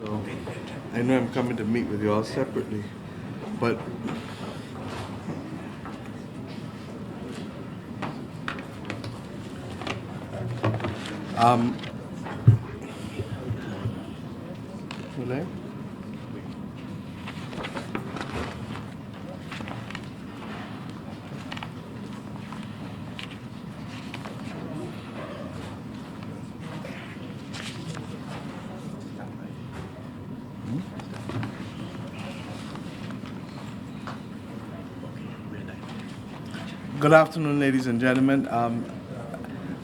So I know I'm coming to meet with you all separately, but will I? Good afternoon, ladies and gentlemen,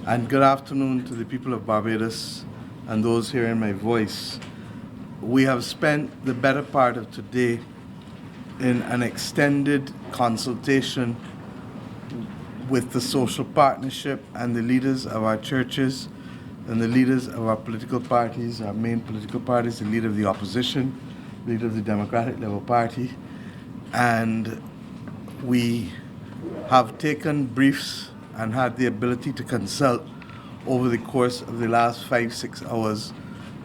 and good afternoon to the people of Barbados and those hearing my voice. We have spent the better part of today in an extended consultation with the social partnership and the leaders of our churches and the leaders of our political parties, our main political parties, the leader of the opposition, leader of the Democratic Labour Party, and we have taken briefs and had the ability to consult over the course of the last 5-6 hours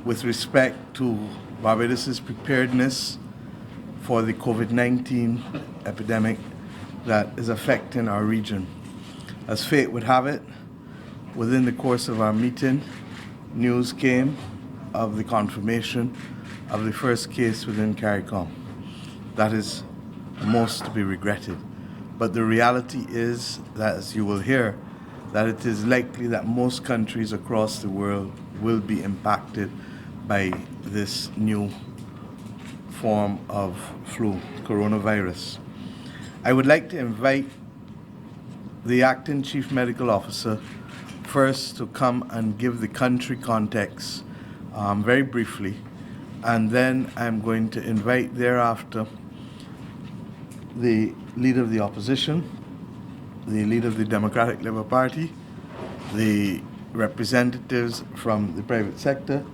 with respect to Barbados' preparedness for the COVID-19 epidemic that is affecting our region. As fate would have it, within the course of our meeting, news came of the confirmation of the first case within CARICOM. That is most to be regretted. But the reality is that, as you will hear, that it is likely that most countries across the world will be impacted by this new form of flu, coronavirus. I would like to invite the Acting Chief Medical Officer first to come and give the country context very briefly, and then I'm going to invite thereafter the leader of the opposition, the leader of the Democratic Labour Party, the representatives from the private sector,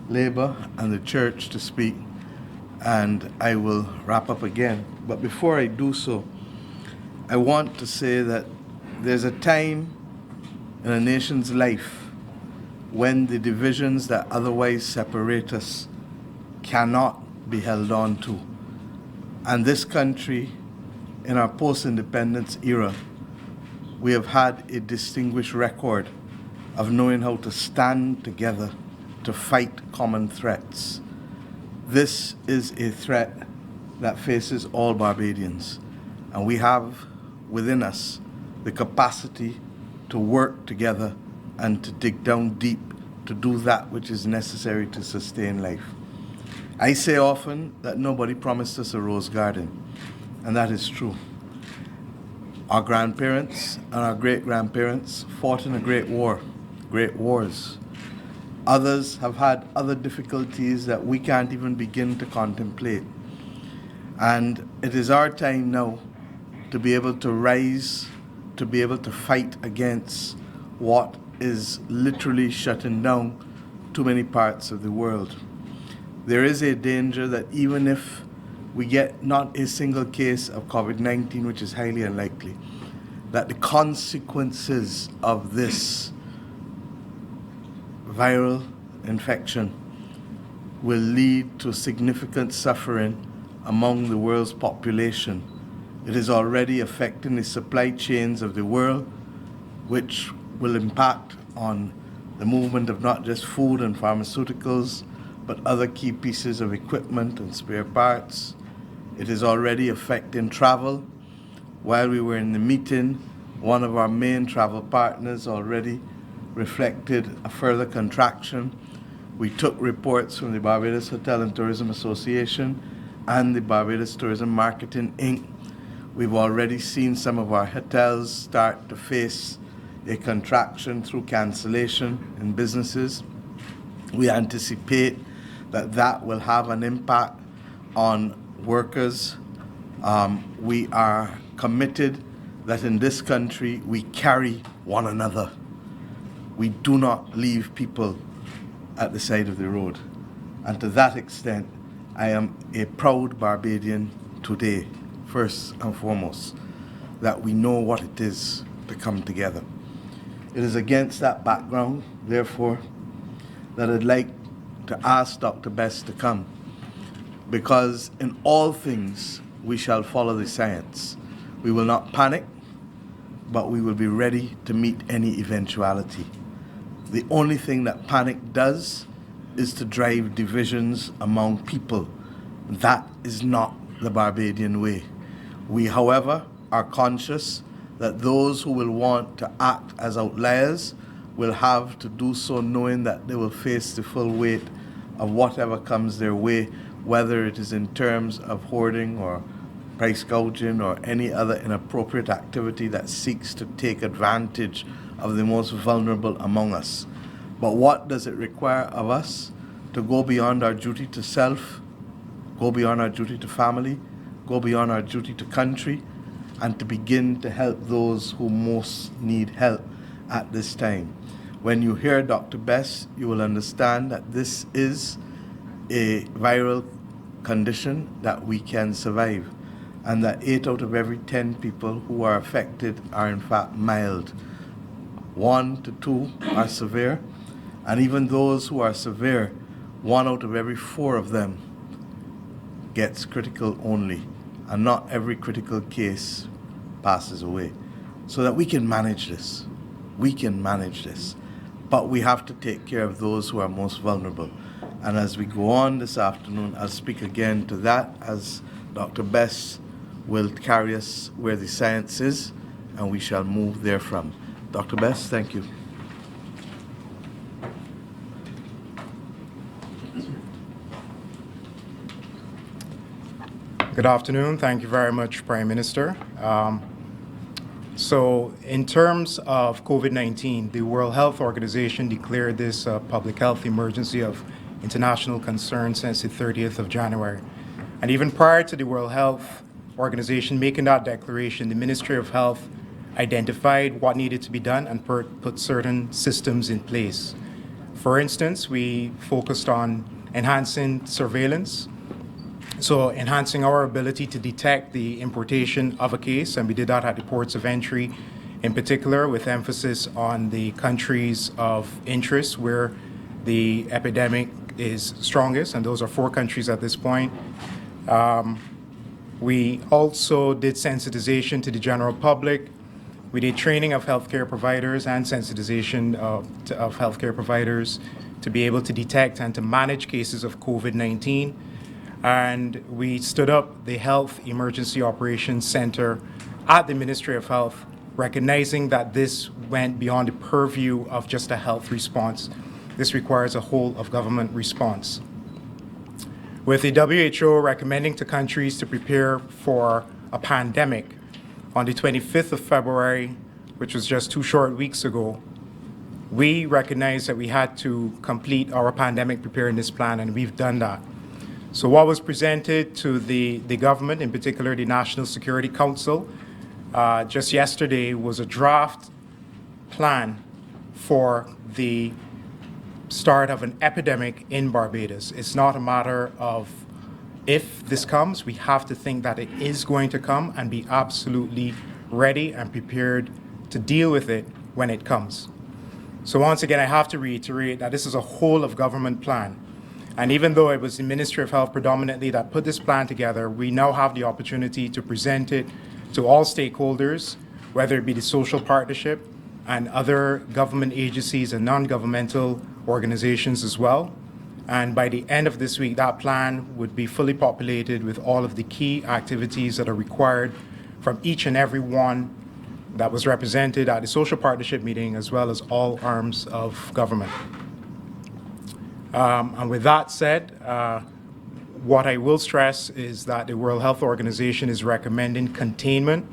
Labour, and the church to speak, and I will wrap up again. But before I do so, I want to say that there's a time in a nation's life when the divisions that otherwise separate us cannot be held on to. And this country, in our post-independence era, we have had a distinguished record of knowing how to stand together to fight common threats. This is a threat that faces all Barbadians, and we have within us the capacity to work together and to dig down deep to do that which is necessary to sustain life. I say often that nobody promised us a rose garden, and that is true. Our grandparents and our great-grandparents fought in a great wars. Others have had other difficulties that we can't even begin to contemplate. And it is our time now to be able to rise, to be able to fight against what is literally shutting down too many parts of the world. There is a danger that even if we get not a single case of COVID-19, which is highly unlikely, that the consequences of this viral infection will lead to significant suffering among the world's population. It is already affecting the supply chains of the world, which will impact on the movement of not just food and pharmaceuticals, but other key pieces of equipment and spare parts. It is already affecting travel. While we were in the meeting, one of our main travel partners already reflected a further contraction. We took reports from the Barbados Hotel and Tourism Association and the Barbados Tourism Marketing Inc. We've already seen some of our hotels start to face a contraction through cancellation in businesses. We anticipate that that will have an impact on workers. We are committed that in this country we carry one another. We do not leave people at the side of the road. And to that extent, I am a proud Barbadian today, first and foremost, that we know what it is to come together. It is against that background, therefore, that I'd like to ask Dr. Best to come, because in all things we shall follow the science. We will not panic, but we will be ready to meet any eventuality. The only thing that panic does is to drive divisions among people. That is not the Barbadian way. We, however, are conscious that those who will want to act as outliers will have to do so knowing that they will face the full weight of whatever comes their way, whether it is in terms of hoarding or price gouging or any other inappropriate activity that seeks to take advantage of the most vulnerable among us. But what does it require of us? To go beyond our duty to self, go beyond our duty to family, go beyond our duty to country, and to begin to help those who most need help at this time. When you hear Dr. Best, you will understand that this is a viral condition that we can survive, and that 8 out of every 10 people who are affected are in fact mild. 1 to 2 are severe, and even those who are severe, 1 out of every 4 of them gets critical only, and not every critical case passes away. So that we can manage this. We can manage this. But we have to take care of those who are most vulnerable. And as we go on this afternoon, I'll speak again to that as Dr. Best will carry us where the science is, and we shall move therefrom. Dr. Best, thank you. Good afternoon. Thank you very much, Prime Minister. So in terms of COVID-19, the World Health Organization declared this a public health emergency of international concern since the 30th of January. And even prior to the World Health Organization making that declaration, the Ministry of Health identified what needed to be done and put certain systems in place. For instance, we focused on enhancing surveillance, so enhancing our ability to detect the importation of a case, and we did that at the ports of entry, in particular with emphasis on the countries of interest where the epidemic is strongest, and those are 4 countries at this point. We also did sensitization to the general public. We did training of healthcare providers and sensitization of healthcare providers to be able to detect and to manage cases of COVID-19. And we stood up the Health Emergency Operations Center at the Ministry of Health, recognizing that this went beyond the purview of just a health response. This requires a whole of government response. With the WHO recommending to countries to prepare for a pandemic on the 25th of February, which was just 2 short weeks ago, we recognized that we had to complete our pandemic preparedness plan, and we've done that. So what was presented to the government, in particular the National Security Council, just yesterday was a draft plan for the start of an epidemic in Barbados. It's not a matter of if this comes, we have to think that it is going to come and be absolutely ready and prepared to deal with it when it comes. So once again, I have to reiterate that this is a whole of government plan. And even though it was the Ministry of Health predominantly that put this plan together, we now have the opportunity to present it to all stakeholders, whether it be the social partnership and other government agencies and non-governmental organizations as well. And by the end of this week, that plan would be fully populated with all of the key activities that are required from each and every one that was represented at the social partnership meeting, as well as all arms of government. And with that said, what I will stress is that the World Health Organization is recommending containment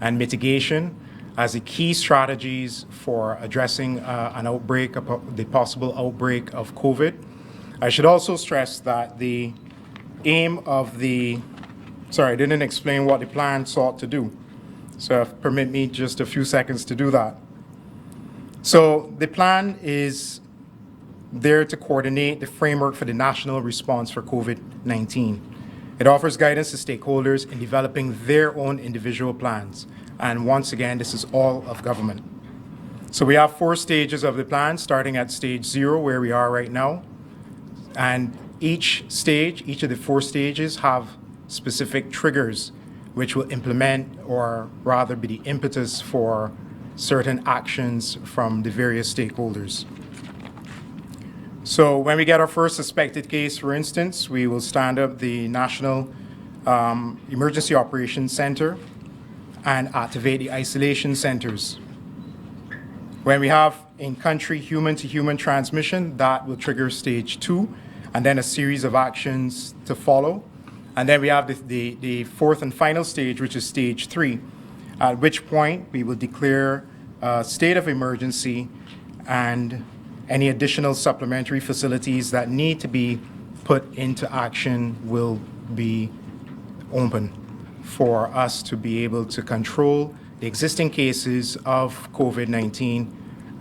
and mitigation as the key strategies for addressing an outbreak, the possible outbreak of COVID. I should also stress that the aim of the, sorry, I didn't explain what the plan sought to do. So permit me just a few seconds to do that. So the plan is there to coordinate the framework for the national response for COVID-19. It offers guidance to stakeholders in developing their own individual plans. And once again, this is all of government. So we have 4 stages of the plan, starting at stage 0, where we are right now. And each of the 4 stages have specific triggers which will implement, or rather be the impetus for certain actions from the various stakeholders. So when we get our first suspected case, for instance, we will stand up the National Emergency Operations Center and activate the isolation centers. When we have in-country human-to-human transmission, that will trigger stage 2, and then a series of actions to follow. And then we have the 4th and final stage, which is stage 3, at which point we will declare a state of emergency, and any additional supplementary facilities that need to be put into action will be open for us to be able to control the existing cases of COVID-19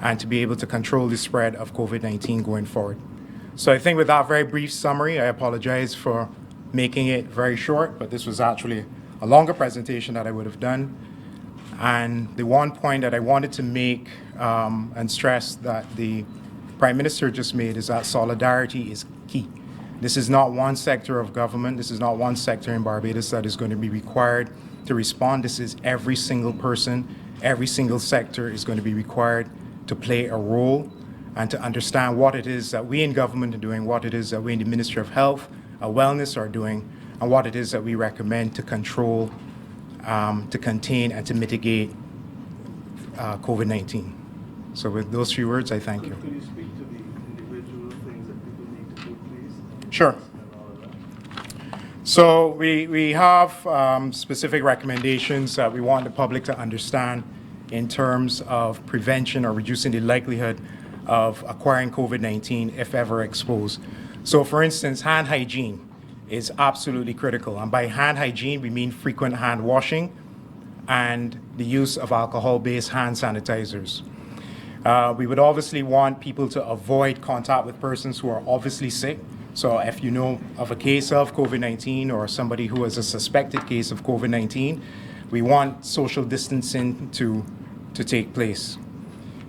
and to be able to control the spread of COVID-19 going forward. So I think with that very brief summary, I apologize for making it very short, but this was actually a longer presentation that I would have done. And the one point that I wanted to make and stress that the Prime Minister just made is that solidarity is key. This is not one sector of government, this is not one sector in Barbados that is going to be required to respond. This is every single person, every single sector is going to be required to play a role and to understand what it is that we in government are doing, what it is that we in the Ministry of Health and Wellness are doing, and what it is that we recommend to control, to contain, and to mitigate COVID-19. So with those few words, I thank you. Could you speak to the individual things that people need to do, please? Sure. So we have specific recommendations that we want the public to understand in terms of prevention or reducing the likelihood of acquiring COVID-19 if ever exposed. So for instance, hand hygiene is absolutely critical. And by hand hygiene, we mean frequent hand washing and the use of alcohol-based hand sanitizers. We would obviously want people to avoid contact with persons who are obviously sick. So if you know of a case of COVID-19 or somebody who has a suspected case of COVID-19, we want social distancing to take place.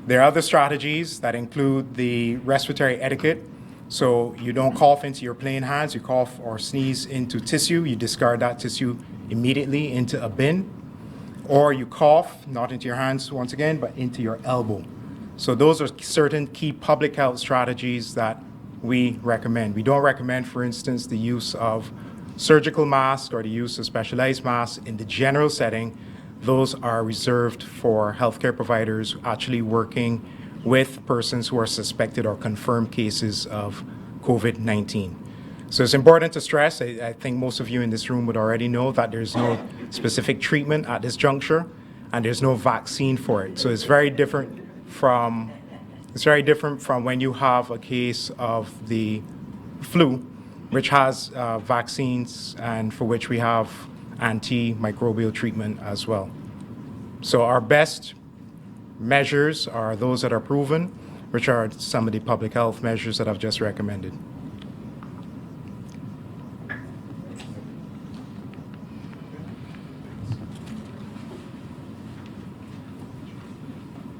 There are other strategies that include the respiratory etiquette. So you don't cough into your plain hands, you cough or sneeze into tissue, you discard that tissue immediately into a bin, or you cough, not into your hands once again, but into your elbow. So those are certain key public health strategies that we recommend. We don't recommend, for instance, the use of surgical masks or the use of specialized masks in the general setting. Those are reserved for healthcare providers actually working with persons who are suspected or confirmed cases of COVID-19. So it's important to stress, I think most of you in this room would already know that there's no specific treatment at this juncture and there's no vaccine for it. So it's very different from when you have a case of the flu, which has vaccines and for which we have antimicrobial treatment as well. So our best measures are those that are proven, which are some of the public health measures that I've just recommended.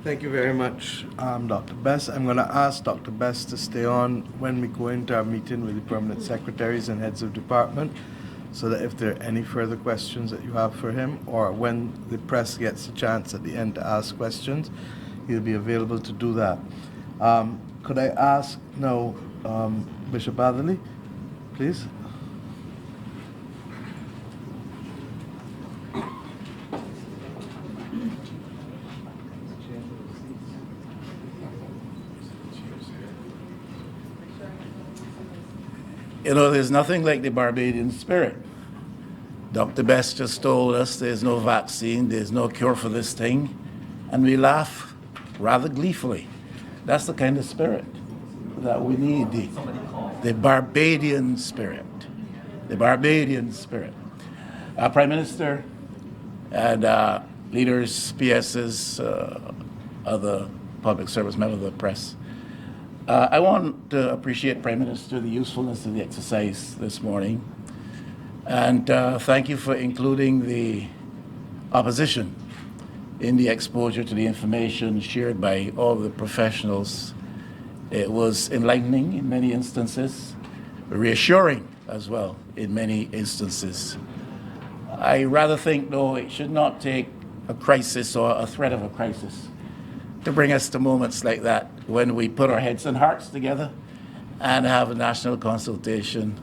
Thank you very much, Dr. Best. I'm going to ask Dr. Best to stay on when we go into our meeting with the permanent secretaries and heads of department, so that if there are any further questions that you have for him, or when the press gets a chance at the end to ask questions, he'll be available to do that. Could I ask now Bishop Atherley, please? You know, there's nothing like the Barbadian spirit. Dr. Best just told us there's no vaccine, there's no cure for this thing, and we laugh rather gleefully. That's the kind of spirit that we need, the Barbadian spirit. The Barbadian spirit. Our Prime Minister and leaders, PSs, other public service members of the press, I want to appreciate, Prime Minister, the usefulness of the exercise this morning. And thank you for including the opposition in the exposure to the information shared by all the professionals. It was enlightening in many instances. reassuring as well in many instances. I rather think, though, it should not take a crisis or a threat of a crisis to bring us to moments like that when we put our heads and hearts together and have a national consultation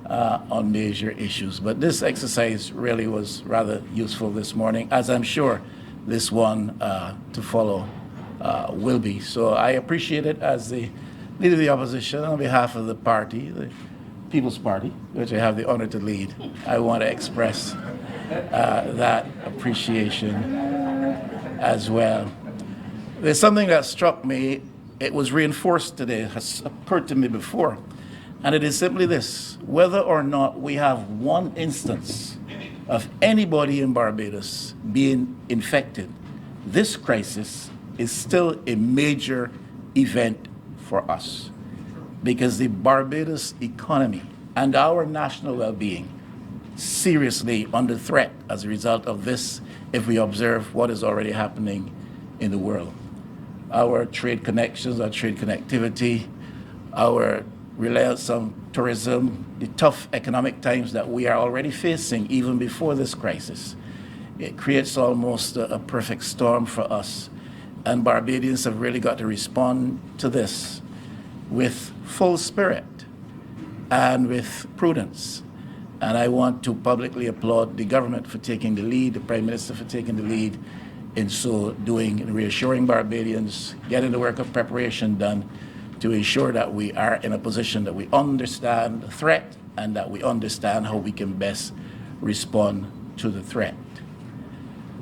on major issues. But this exercise really was rather useful this morning, as I'm sure this one to follow will be. So I appreciate it as the Leader of the Opposition on behalf of the party, the People's Party, which I have the honor to lead. I want to express that appreciation as well. There's something that struck me. It was reinforced today, it has occurred to me before, and it is simply this: whether or not we have one instance of anybody in Barbados being infected, this crisis is still a major event for us, because the Barbados economy and our national well-being seriously under threat as a result of this, if we observe what is already happening in the world. Our trade connections, our trade connectivity, our reliance on tourism, the tough economic times that we are already facing even before this crisis. It creates almost a perfect storm for us. And Barbadians have really got to respond to this with full spirit and with prudence. And I want to publicly applaud the government for taking the lead, the Prime Minister for taking the lead in so doing, and reassuring Barbadians, getting the work of preparation done to ensure that we are in a position that we understand the threat and that we understand how we can best respond to the threat.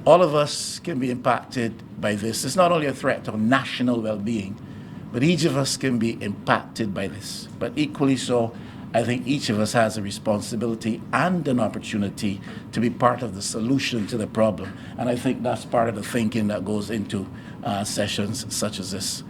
All of us can be impacted by this. It's not only a threat to national well-being, but each of us can be impacted by this. But equally so, I think each of us has a responsibility and an opportunity to be part of the solution to the problem. And I think that's part of the thinking that goes into sessions such as this.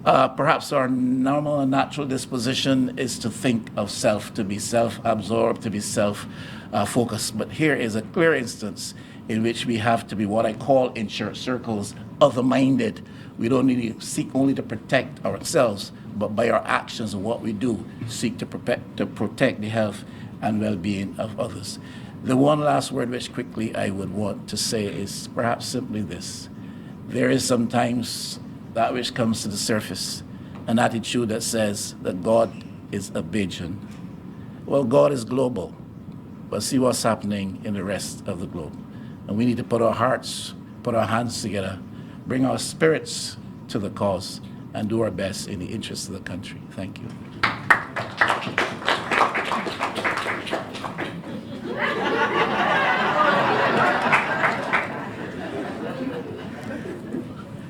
Perhaps our normal and natural disposition is to think of self, to be self-absorbed, to be self-focused. But here is a clear instance in which we have to be what I call in church circles other-minded. We don't need to seek only to protect ourselves, but by our actions and what we do, seek to protect the health and well-being of others. The one last word which quickly I would want to say is perhaps simply this. There is sometimes that which comes to the surface, an attitude that says that God is a Bajan. Well, God is global, but see what's happening in the rest of the globe. And we need to put our hearts, put our hands together, bring our spirits to the cause, and do our best in the interest of the country. Thank you.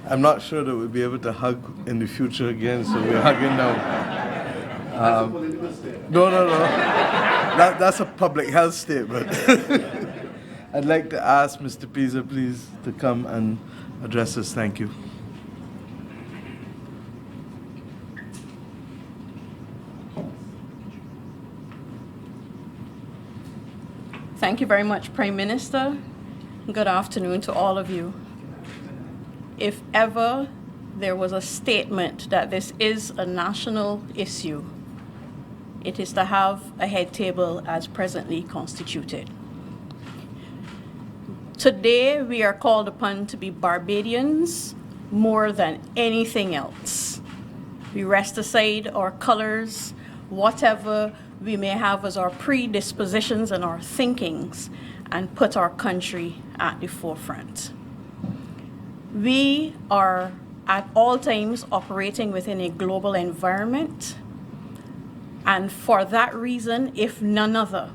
I'm not sure that we'll be able to hug in the future again, so we're hugging now. No. That's a public health statement. I'd like to ask Mr. Depeizer, please, to come and address us. Thank you. Thank you very much, Prime Minister. Good afternoon to all of you. If ever there was a statement that this is a national issue, it is to have a head table as presently constituted. Today, we are called upon to be Barbadians more than anything else. We rest aside our colors, whatever we may have as our predispositions and our thinkings, and put our country at the forefront. We are at all times operating within a global environment, and for that reason, if none other,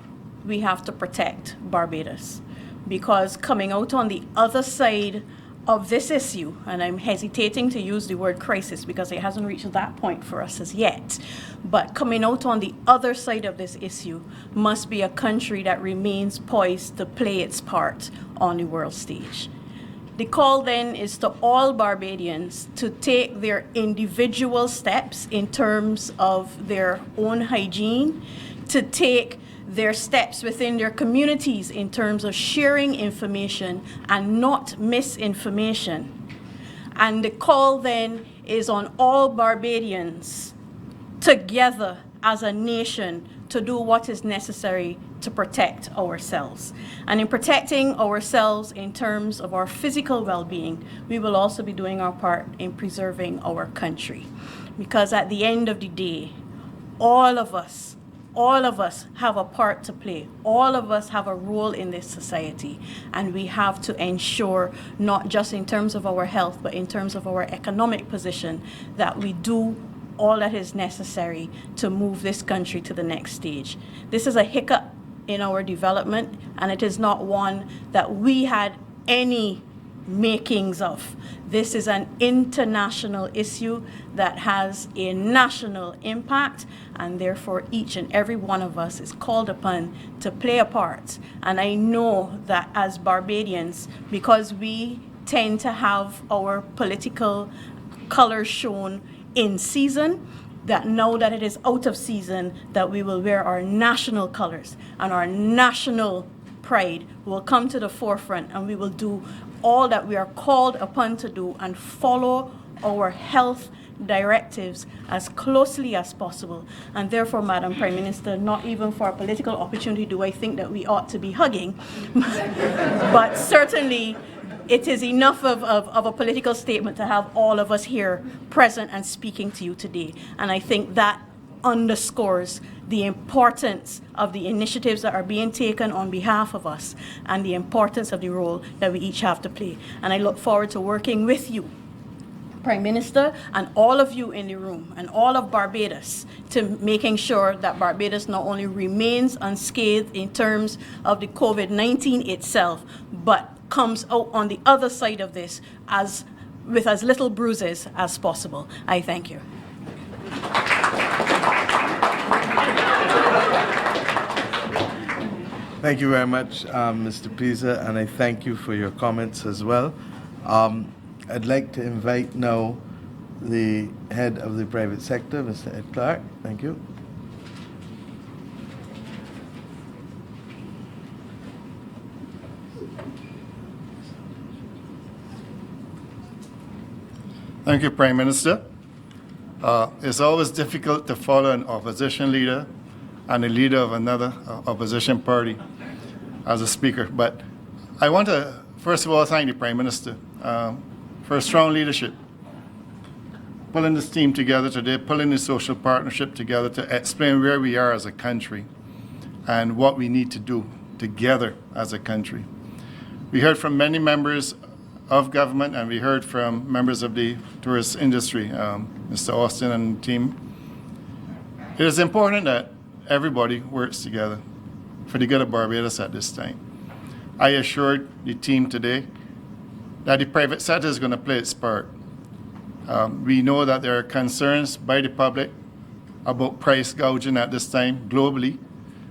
we have to protect Barbados. Because coming out on the other side of this issue, and I'm hesitating to use the word crisis because it hasn't reached that point for us as yet, but coming out on the other side of this issue must be a country that remains poised to play its part on the world stage. The call then is to all Barbadians to take their individual steps in terms of their own hygiene, to take their steps within their communities in terms of sharing information and not misinformation. And the call then is on all Barbadians together as a nation to do what is necessary to protect ourselves. And in protecting ourselves in terms of our physical well-being, we will also be doing our part in preserving our country. Because at the end of the day, all of us have a part to play. All of us have a role in this society, and we have to ensure, not just in terms of our health, but in terms of our economic position, that we do all that is necessary to move this country to the next stage. This is a hiccup in our development, and it is not one that we had any makings of. This is an international issue that has a national impact, and therefore each and every one of us is called upon to play a part. And I know that as Barbadians, because we tend to have our political colors shown in season, that now that it is out of season, that we will wear our national colors, and our national pride will come to the forefront, and we will do all that we are called upon to do and follow our health directives as closely as possible. And therefore, Madam Prime Minister, not even for a political opportunity do I think that we ought to be hugging, but certainly it is enough of a political statement to have all of us here present and speaking to you today. And I think that underscores the importance of the initiatives that are being taken on behalf of us and the importance of the role that we each have to play. And I look forward to working with you, Prime Minister, and all of you in the room, and all of Barbados, to making sure that Barbados not only remains unscathed in terms of the COVID-19 itself, but comes out on the other side of this with as little bruises as possible. I thank you. Thank you very much, Mr. Depeizer, and I thank you for your comments as well. I'd like to invite now the head of the private sector, Mr. Ed Clarke. Thank you. Thank you, Prime Minister. It's always difficult to follow an opposition leader and a leader of another opposition party as a speaker. But I want to, first of all, thank the Prime Minister for strong leadership, pulling this team together today, pulling the social partnership together to explain where we are as a country and what we need to do together as a country. We heard from many members of government, and we heard from members of the tourist industry, Mr. Austin and team. It is important that everybody works together for the good of Barbados at this time. I assured the team today that the private sector is going to play its part. We know that there are concerns by the public about price gouging at this time globally.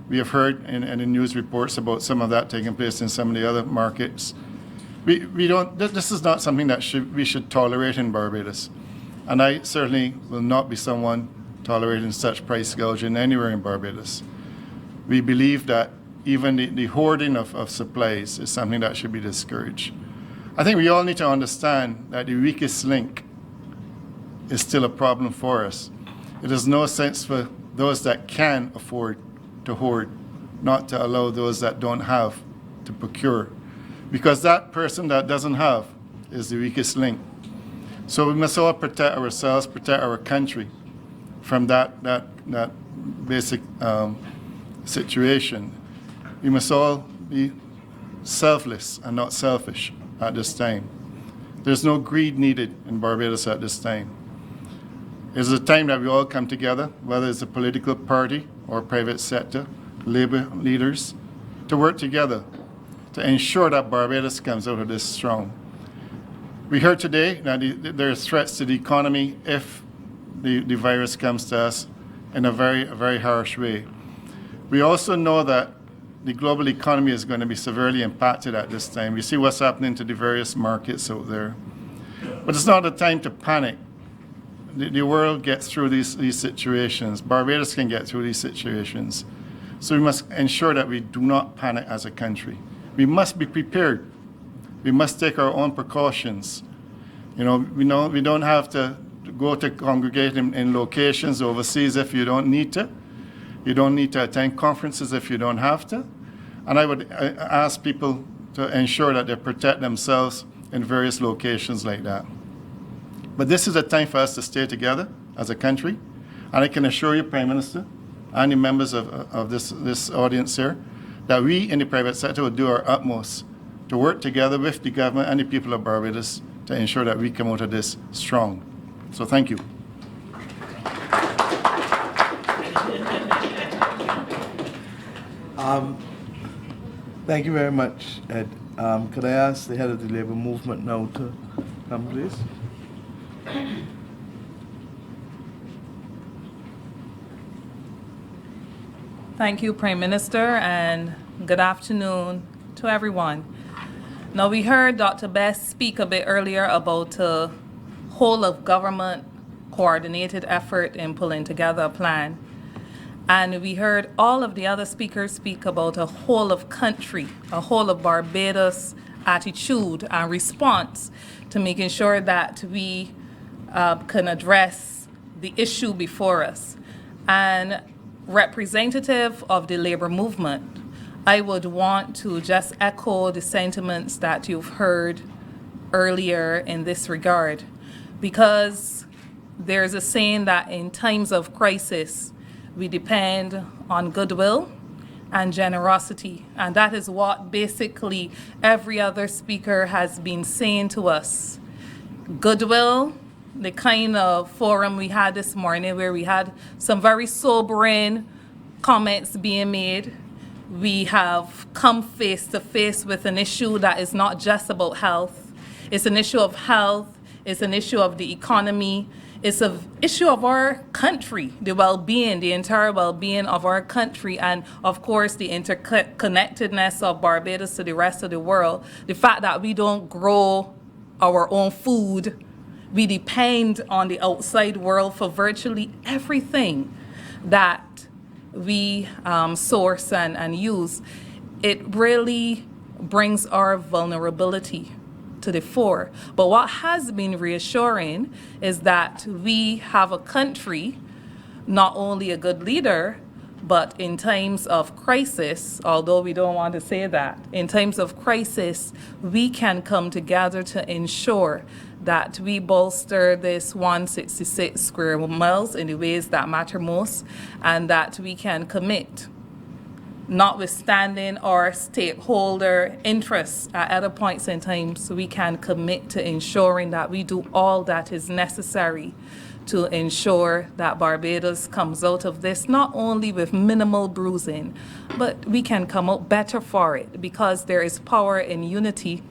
We have heard in the news reports about some of that taking place in some of the other markets. This is not something that we should tolerate in Barbados. And I certainly will not be someone tolerating such price gouging anywhere in Barbados. We believe that even the hoarding of supplies is something that should be discouraged. I think we all need to understand that the weakest link is still a problem for us. It is no sense for those that can afford to hoard, not to allow those that don't have to procure. Because that person that doesn't have is the weakest link. So we must all protect ourselves, protect our country from that basic situation. We must all be selfless and not selfish at this time. There's no greed needed in Barbados at this time. It's a time that we all come together, whether it's a political party or private sector, labor leaders, to work together to ensure that Barbados comes out of this strong. We heard today that there are threats to the economy if the virus comes to us in a very harsh way. We also know that the global economy is going to be severely impacted at this time. We see what's happening to the various markets out there. But it's not a time to panic. The world gets through these situations. Barbados can get through these situations. So we must ensure that we do not panic as a country. We must be prepared. We must take our own precautions. We don't have to go to congregate in locations overseas if you don't need to. You don't need to attend conferences if you don't have to. And I would ask people to ensure that they protect themselves in various locations like that. But this is a time for us to stay together as a country. And I can assure you, Prime Minister, and the members of this audience here, that we in the private sector will do our utmost to work together with the government and the people of Barbados to ensure that we come out of this strong. So thank you. Thank you very much, Ed. Could I ask the head of the Labour Movement now to come, please? Thank you, Prime Minister, and good afternoon to everyone. Now, we heard Dr. Best speak a bit earlier about a whole of government coordinated effort in pulling together a plan. And we heard all of the other speakers speak about a whole of country, a whole of Barbados attitude and response to making sure that we can address the issue before us. And representative of the labor movement, I would want to just echo the sentiments that you've heard earlier in this regard, because there's a saying that in times of crisis, we depend on goodwill and generosity. And that is what basically every other speaker has been saying to us. Goodwill, the kind of forum we had this morning where we had some very sobering comments being made. We have come face to face with an issue that is not just about health. It's an issue of health. It's an issue of the economy. It's an issue of our country, the well-being, the entire well-being of our country, and of course the interconnectedness of Barbados to the rest of the world. The fact that we don't grow our own food, we depend on the outside world for virtually everything that we source and use. It really brings our vulnerability to the fore. But what has been reassuring is that we have a country, not only a good leader, but in times of crisis, although we don't want to say that, in times of crisis, we can come together to ensure that we bolster this 166 square miles in the ways that matter most, and that we can commit, notwithstanding our stakeholder interests at other points in time, so we can commit to ensuring that we do all that is necessary to ensure that Barbados comes out of this not only with minimal bruising, but we can come out better for it, because there is power in unity.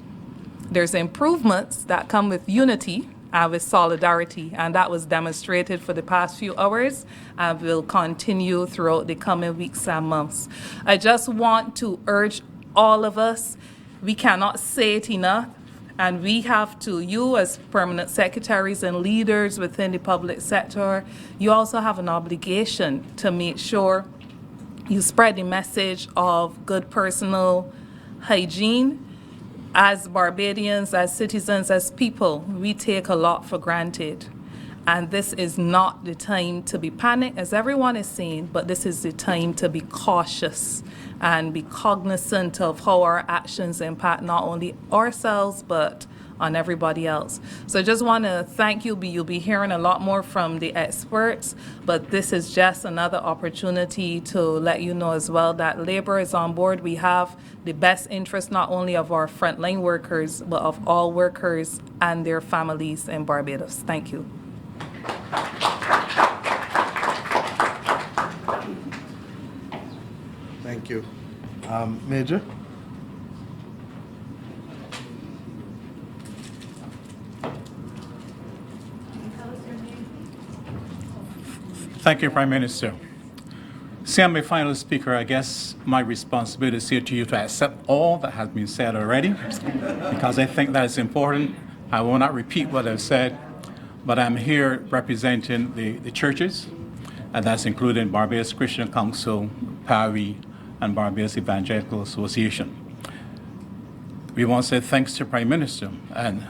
There's improvements that come with unity and with solidarity, and that was demonstrated for the past few hours and will continue throughout the coming weeks and months. I just want to urge all of us, we cannot say it enough, and we have to, you as permanent secretaries and leaders within the public sector, you also have an obligation to make sure you spread the message of good personal hygiene. As Barbadians, as citizens, as people, we take a lot for granted. And this is not the time to be panicked, as everyone is saying, but this is the time to be cautious and be cognizant of how our actions impact not only ourselves, but on everybody else. So I just want to thank you. You'll be hearing a lot more from the experts, but this is just another opportunity to let you know as well that Labour is on board. We have the best interest not only of our frontline workers, but of all workers and their families in Barbados. Thank you. Thank you. Major? Thank you, Prime Minister. See, I'm a final speaker. I guess my responsibility is here to you to accept all that has been said already, because I think that is important. I will not repeat what I've said, but I'm here representing the churches, and that's including Barbados Christian Council, PARI, and Barbados Evangelical Association. We want to say thanks to Prime Minister and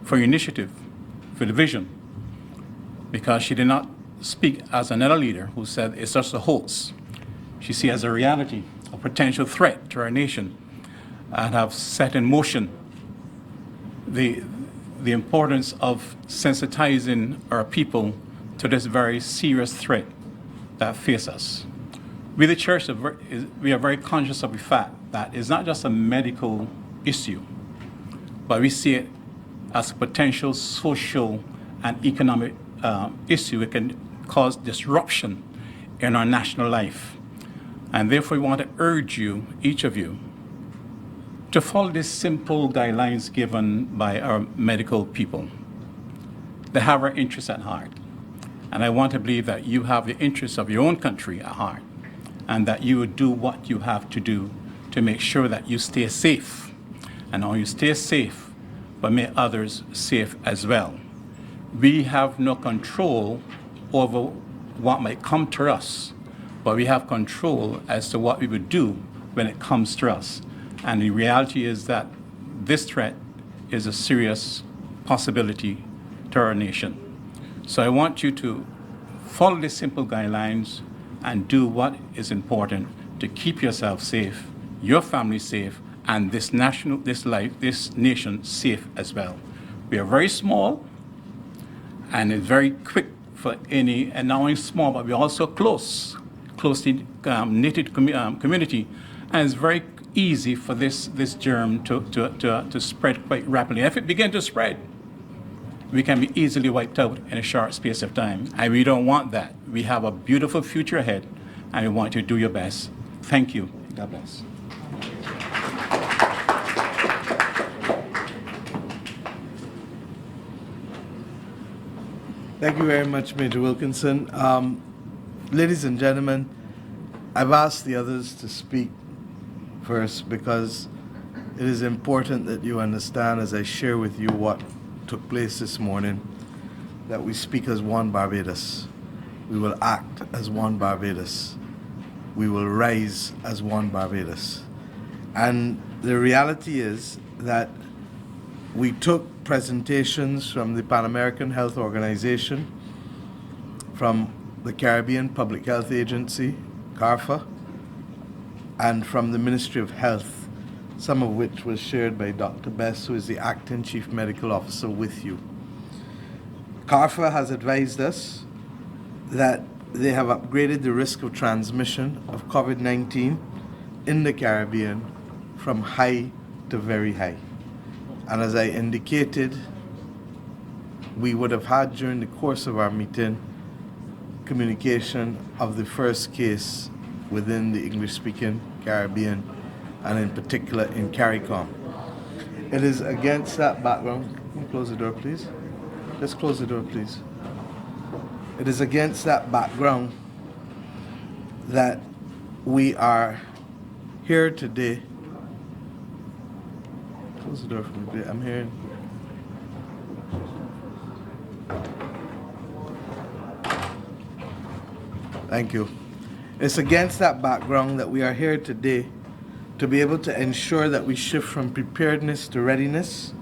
for your initiative, for the vision, because she did not speak as another leader who said it's just a hoax. she sees as a reality, a potential threat to our nation, and have set in motion the importance of sensitizing our people to this very serious threat that faces us. We, the church, we are very conscious of the fact that it's not just a medical issue, but we see it as a potential social and economic issue. It can cause disruption in our national life. And therefore, we want to urge you, each of you, to follow these simple guidelines given by our medical people. They have our interests at heart. And I want to believe that you have the interests of your own country at heart, and that you would do what you have to do to make sure that you stay safe. And not only stay safe, but make others safe as well. We have no control over what might come to us, but we have control as to what we would do when it comes to us. And the reality is that this threat is a serious possibility to our nation. So I want you to follow these simple guidelines and do what is important to keep yourself safe, your family safe, and this nation safe as well. We are very small, and it's very quick for any, and not only small, but we're also closely knitted community, and it's very easy for this germ to spread quite rapidly. If it begins to spread, we can be easily wiped out in a short space of time, and we don't want that. We have a beautiful future ahead, and we want you to do your best. Thank you. God bless. Thank you very much, Major Wilkinson. Ladies and gentlemen, I've asked the others to speak first because it is important that you understand, as I share with you what took place this morning, that we speak as one Barbados. We will act as one Barbados. We will rise as one Barbados. And the reality is that we took presentations from the Pan American Health Organization, from the Caribbean Public Health Agency, CARFA, and from the Ministry of Health, some of which was shared by Dr. Bess, who is the Acting Chief Medical Officer with you. CARFA has advised us that they have upgraded the risk of transmission of COVID-19 in the Caribbean from high to very high. And as I indicated, we would have had during the course of our meeting communication of the first case within the English-speaking Caribbean, and in particular in CARICOM. It is against that background, can you close the door please? Just close the door please. It is against that background that we are here today. Close the door for me, I'm hearing. Thank you. It's against that background that we are here today to be able to ensure that we shift from preparedness to readiness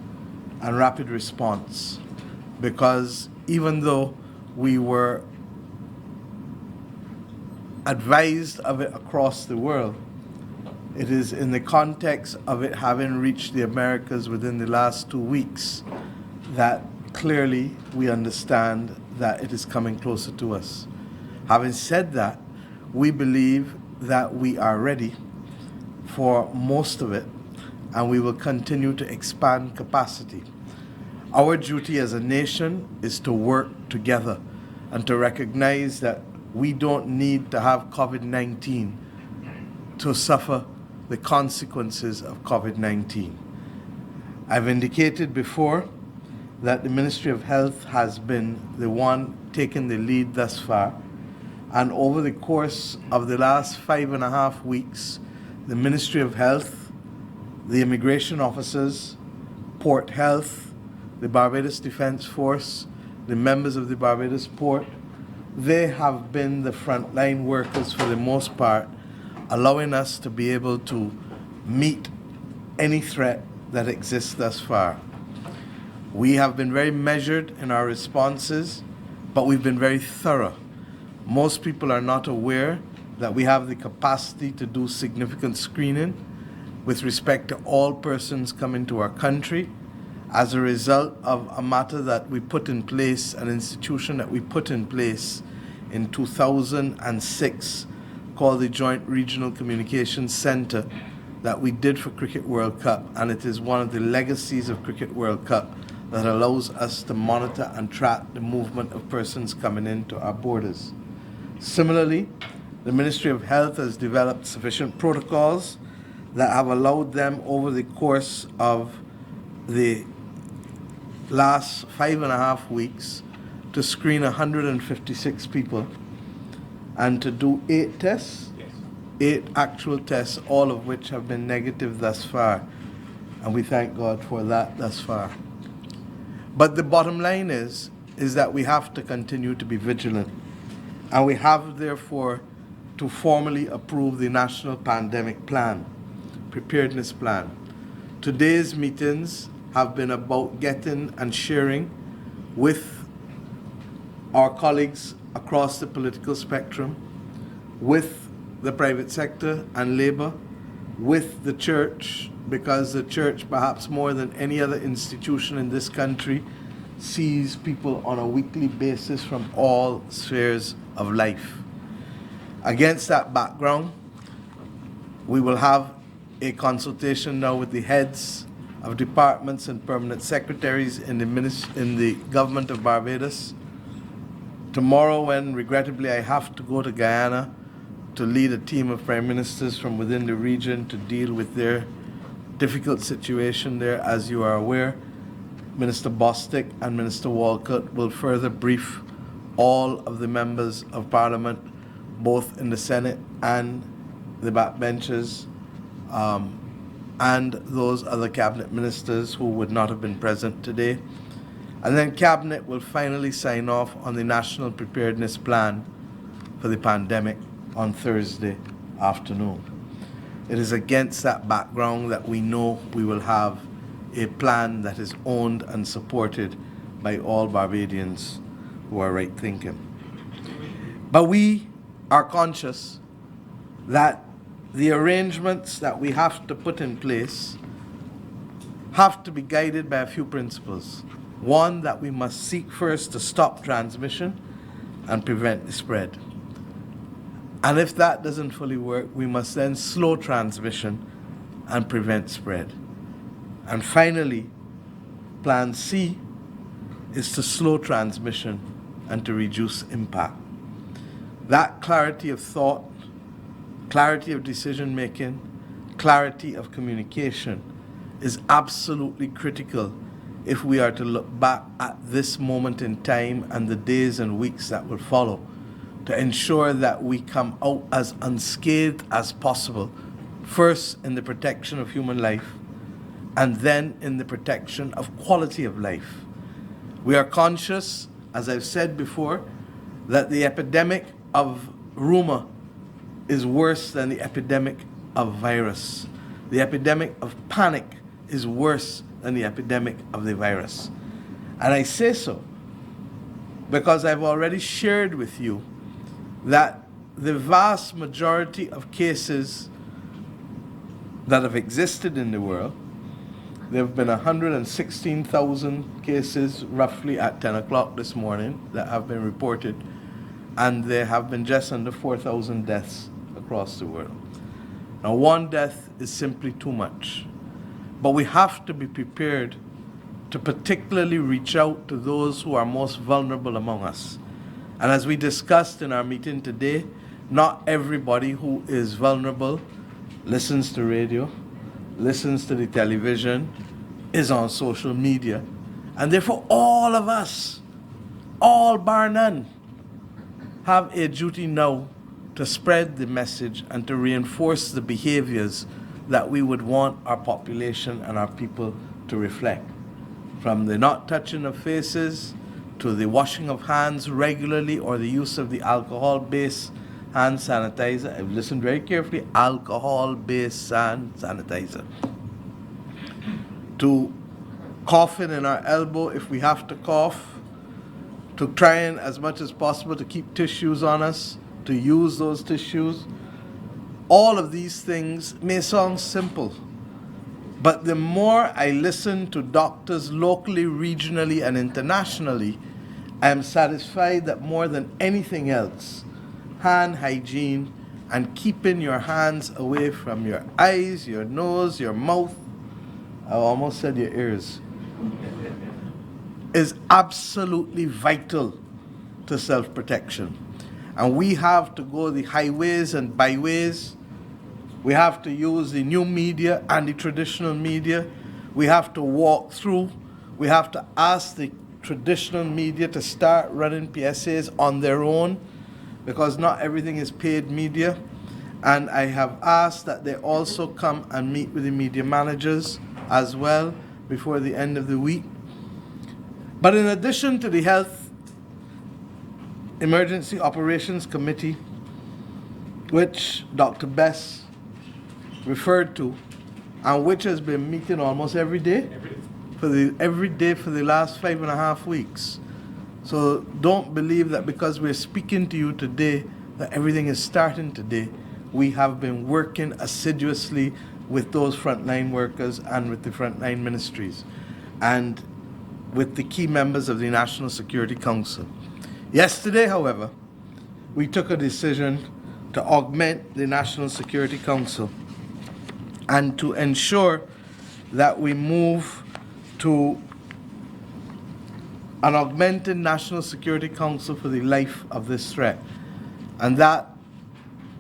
and rapid response. Because even though we were advised of it across the world, it is in the context of it having reached the Americas within the last 2 weeks that clearly we understand that it is coming closer to us. Having said that, we believe that we are ready for most of it, and we will continue to expand capacity. Our duty as a nation is to work together and to recognize that we don't need to have COVID-19 to suffer the consequences of COVID-19. I've indicated before that the Ministry of Health has been the one taking the lead thus far, and over the course of the last 5.5 weeks, the Ministry of Health, the immigration officers, Port Health, the Barbados Defense Force, the members of the Barbados Port, they have been the frontline workers for the most part, allowing us to be able to meet any threat that exists thus far. We have been very measured in our responses, but we've been very thorough. Most people are not aware that we have the capacity to do significant screening with respect to all persons coming to our country as a result of a matter that we put in place, an institution that we put in place in 2006 called the Joint Regional Communications Center that we did for Cricket World Cup, and it is one of the legacies of Cricket World Cup that allows us to monitor and track the movement of persons coming into our borders. Similarly, the Ministry of Health has developed sufficient protocols that have allowed them over the course of the last 5.5 weeks to screen 156 people and to do 8 tests, 8 actual tests, all of which have been negative thus far. And we thank God for that thus far. But the bottom line is that we have to continue to be vigilant. And we have, therefore, to formally approve the National Pandemic Plan, Preparedness Plan. Today's meetings have been about getting and sharing with our colleagues across the political spectrum, with the private sector and labor, with the church, because the church, perhaps more than any other institution in this country, sees people on a weekly basis from all spheres of life. Against that background, we will have a consultation now with the heads of departments and permanent secretaries in the government of Barbados. Tomorrow, when regrettably I have to go to Guyana to lead a team of prime ministers from within the region to deal with their difficult situation there, as you are aware, Minister Bostic and Minister Walcott will further brief all of the members of Parliament, both in the Senate and the backbenchers, and those other cabinet ministers who would not have been present today. And then Cabinet will finally sign off on the National Preparedness Plan for the pandemic on Thursday afternoon. It is against that background that we know we will have a plan that is owned and supported by all Barbadians who are right thinking. But we are conscious that the arrangements that we have to put in place have to be guided by a few principles. One, that we must seek first to stop transmission and prevent the spread. And if that doesn't fully work, we must then slow transmission and prevent spread. And finally, Plan C is to slow transmission and to reduce impact. That clarity of thought, clarity of decision making, clarity of communication is absolutely critical if we are to look back at this moment in time and the days and weeks that will follow, to ensure that we come out as unscathed as possible, first in the protection of human life, and then in the protection of quality of life. We are conscious, as I've said before, that the epidemic of rumor is worse than the epidemic of virus. The epidemic of panic is worse than the epidemic of the virus. And I say so because I've already shared with you that the vast majority of cases that have existed in the world, there have been 116,000 cases roughly at 10 o'clock this morning that have been reported, and there have been just under 4,000 deaths across the world. Now, one death is simply too much, but we have to be prepared to particularly reach out to those who are most vulnerable among us. And as we discussed in our meeting today, not everybody who is vulnerable listens to radio, listens to the television, is on social media. And therefore all of us, all bar none, have a duty now to spread the message and to reinforce the behaviors that we would want our population and our people to reflect. From the not touching of faces, to the washing of hands regularly, or the use of the alcohol-based hand sanitizer. I've listened very carefully, alcohol-based hand sanitizer. To coughing in our elbow if we have to cough, to trying as much as possible to keep tissues on us, to use those tissues. All of these things may sound simple, but the more I listen to doctors locally, regionally, and internationally, I am satisfied that more than anything else, hand hygiene and keeping your hands away from your eyes, your nose, your mouth, I almost said your ears, is absolutely vital to self-protection. And we have to go the highways and byways. We have to use the new media and the traditional media. We have to walk through. We have to ask the traditional media to start running PSAs on their own, because not everything is paid media. And I have asked that they also come and meet with the media managers as well before the end of the week. But in addition to the Health Emergency Operations Committee, which Dr. Bess referred to, and which has been meeting almost every day for the last 5.5 weeks. So don't believe that because we're speaking to you today that everything is starting today. We have been working assiduously with those frontline workers and with the frontline ministries and with the key members of the National Security Council. Yesterday, however, we took a decision to augment the National Security Council and to ensure that we move to an augmented National Security Council for the life of this threat. And that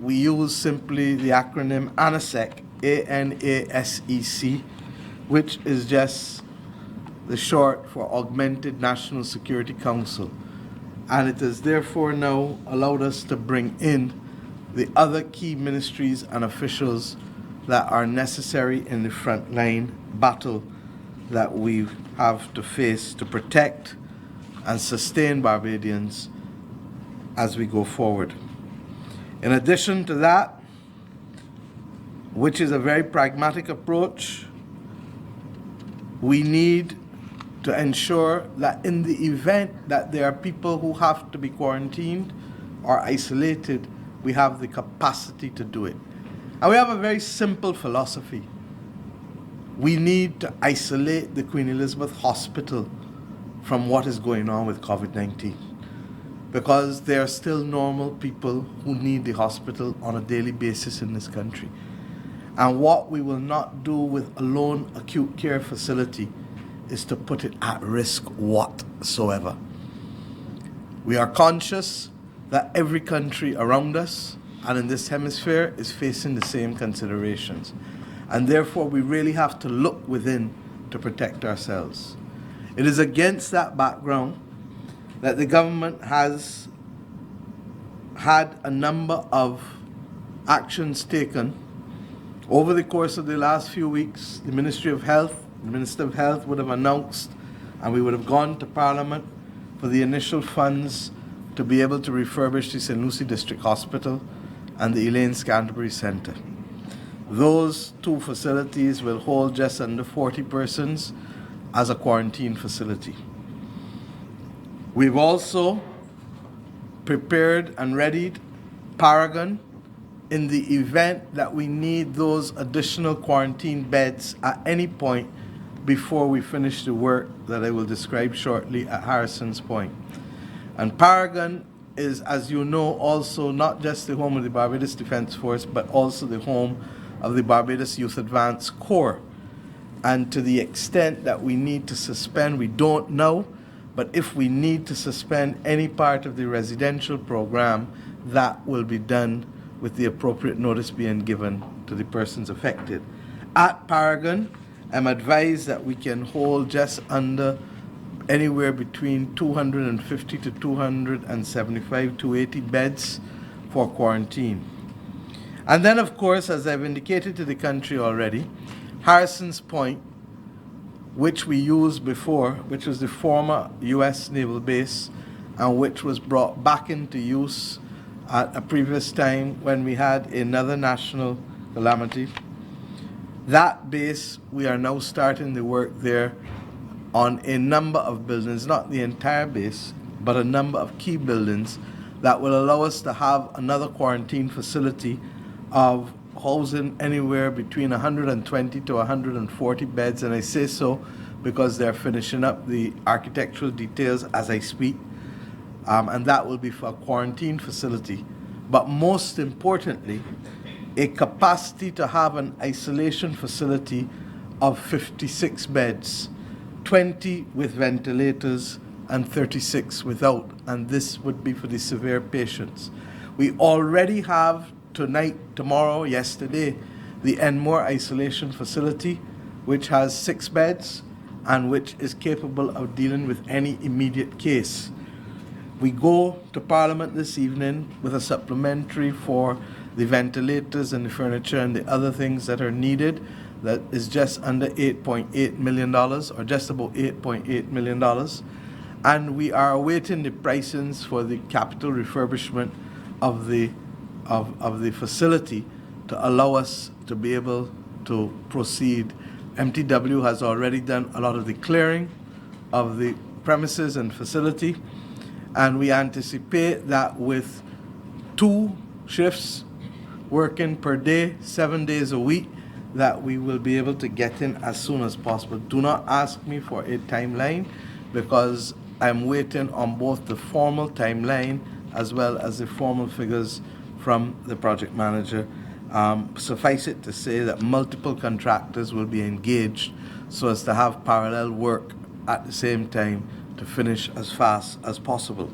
we use simply the acronym ANASEC, A-N-A-S-E-C, which is just the short for Augmented National Security Council. And it has therefore now allowed us to bring in the other key ministries and officials that are necessary in the frontline battle that we have to face to protect and sustain Barbadians as we go forward. In addition to that, which is a very pragmatic approach, we need to ensure that in the event that there are people who have to be quarantined or isolated, we have the capacity to do it. And we have a very simple philosophy. We need to isolate the Queen Elizabeth Hospital from what is going on with COVID-19, because there are still normal people who need the hospital on a daily basis in this country. And what we will not do with a lone acute care facility is to put it at risk whatsoever. We are conscious that every country around us and in this hemisphere is facing the same considerations. And therefore, we really have to look within to protect ourselves. It is against that background that the government has had a number of actions taken. Over the course of the last few weeks, the Ministry of Health, the Minister of Health would have announced, and we would have gone to Parliament for the initial funds to be able to refurbish the St. Lucie District Hospital and the Elaine Scanterbury Centre. Those two facilities will hold just under 40 persons as a quarantine facility. We've also prepared and readied Paragon in the event that we need those additional quarantine beds at any point before we finish the work that I will describe shortly at Harrison's Point. And Paragon is, as you know, also not just the home of the Barbados Defence Force, but also the home of the Barbados Youth Advance Corps. And to the extent that we need to suspend, we don't know, but if we need to suspend any part of the residential program, that will be done with the appropriate notice being given to the persons affected. At Paragon, I'm advised that we can hold just under anywhere between 250 to 275 to 80 beds for quarantine. And then, of course, as I've indicated to the country already, Harrison's Point, which we used before, which was the former U.S. naval base and which was brought back into use at a previous time when we had another national calamity. That base, we are now starting the work there on a number of buildings, not the entire base, but a number of key buildings, that will allow us to have another quarantine facility of housing anywhere between 120 to 140 beds. And I say so because they're finishing up the architectural details as I speak. And that will be for a quarantine facility. But most importantly, a capacity to have an isolation facility of 56 beds, 20 with ventilators and 36 without, and this would be for the severe patients. We already have tonight, tomorrow, yesterday, the Enmore Isolation Facility, which has 6 beds and which is capable of dealing with any immediate case. We go to Parliament this evening with a supplementary for the ventilators and the furniture and the other things that are needed. That is just under $8.8 million, or just about $8.8 million. And we are awaiting the pricings for the capital refurbishment of the facility to allow us to be able to proceed. MTW has already done a lot of the clearing of the premises and facility, and we anticipate that with 2 shifts working per day, 7 days a week, that we will be able to get in as soon as possible. Do not ask me for a timeline, because I'm waiting on both the formal timeline as well as the formal figures from the project manager. Suffice it to say that multiple contractors will be engaged so as to have parallel work at the same time to finish as fast as possible.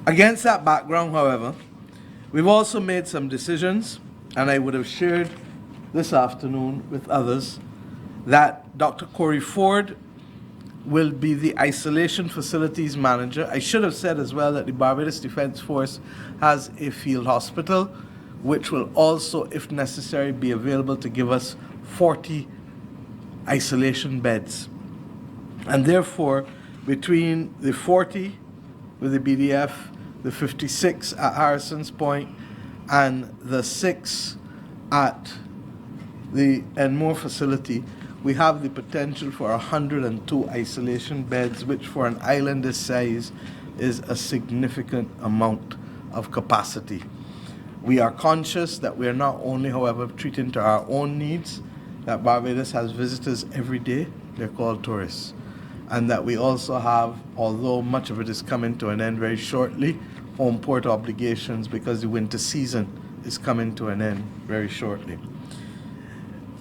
Against that background, however, we've also made some decisions, and I would have shared this afternoon with others, that Dr. Corey Ford will be the isolation facilities manager. I should have said as well that the Barbados Defence Force has a field hospital, which will also, if necessary, be available to give us 40 isolation beds. And therefore, between the 40 with the BDF, the 56 at Harrison's Point, and the 6 at the Enmore facility, we have the potential for 102 isolation beds, which for an island this size is a significant amount of capacity. We are conscious that we are not only, however, treating to our own needs, that Barbados has visitors every day, they're called tourists, and that we also have, although much of it is coming to an end very shortly, home port obligations, because the winter season is coming to an end very shortly.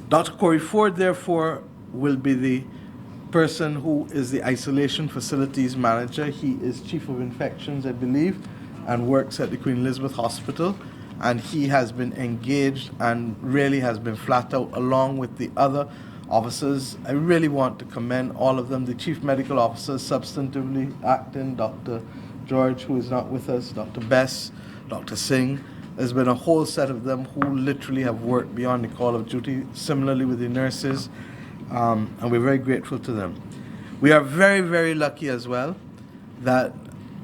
Dr. Corey Ford, therefore, will be the person who is the isolation facilities manager. He is chief of infections, I believe, and works at the Queen Elizabeth Hospital. And he has been engaged and really has been flat out along with the other officers. I really want to commend all of them. The chief medical officer, substantively acting, Dr. George, who is not with us, Dr. Bess, Dr. Singh. There's been a whole set of them who literally have worked beyond the call of duty, similarly with the nurses, and we're very grateful to them. We are very, very lucky as well that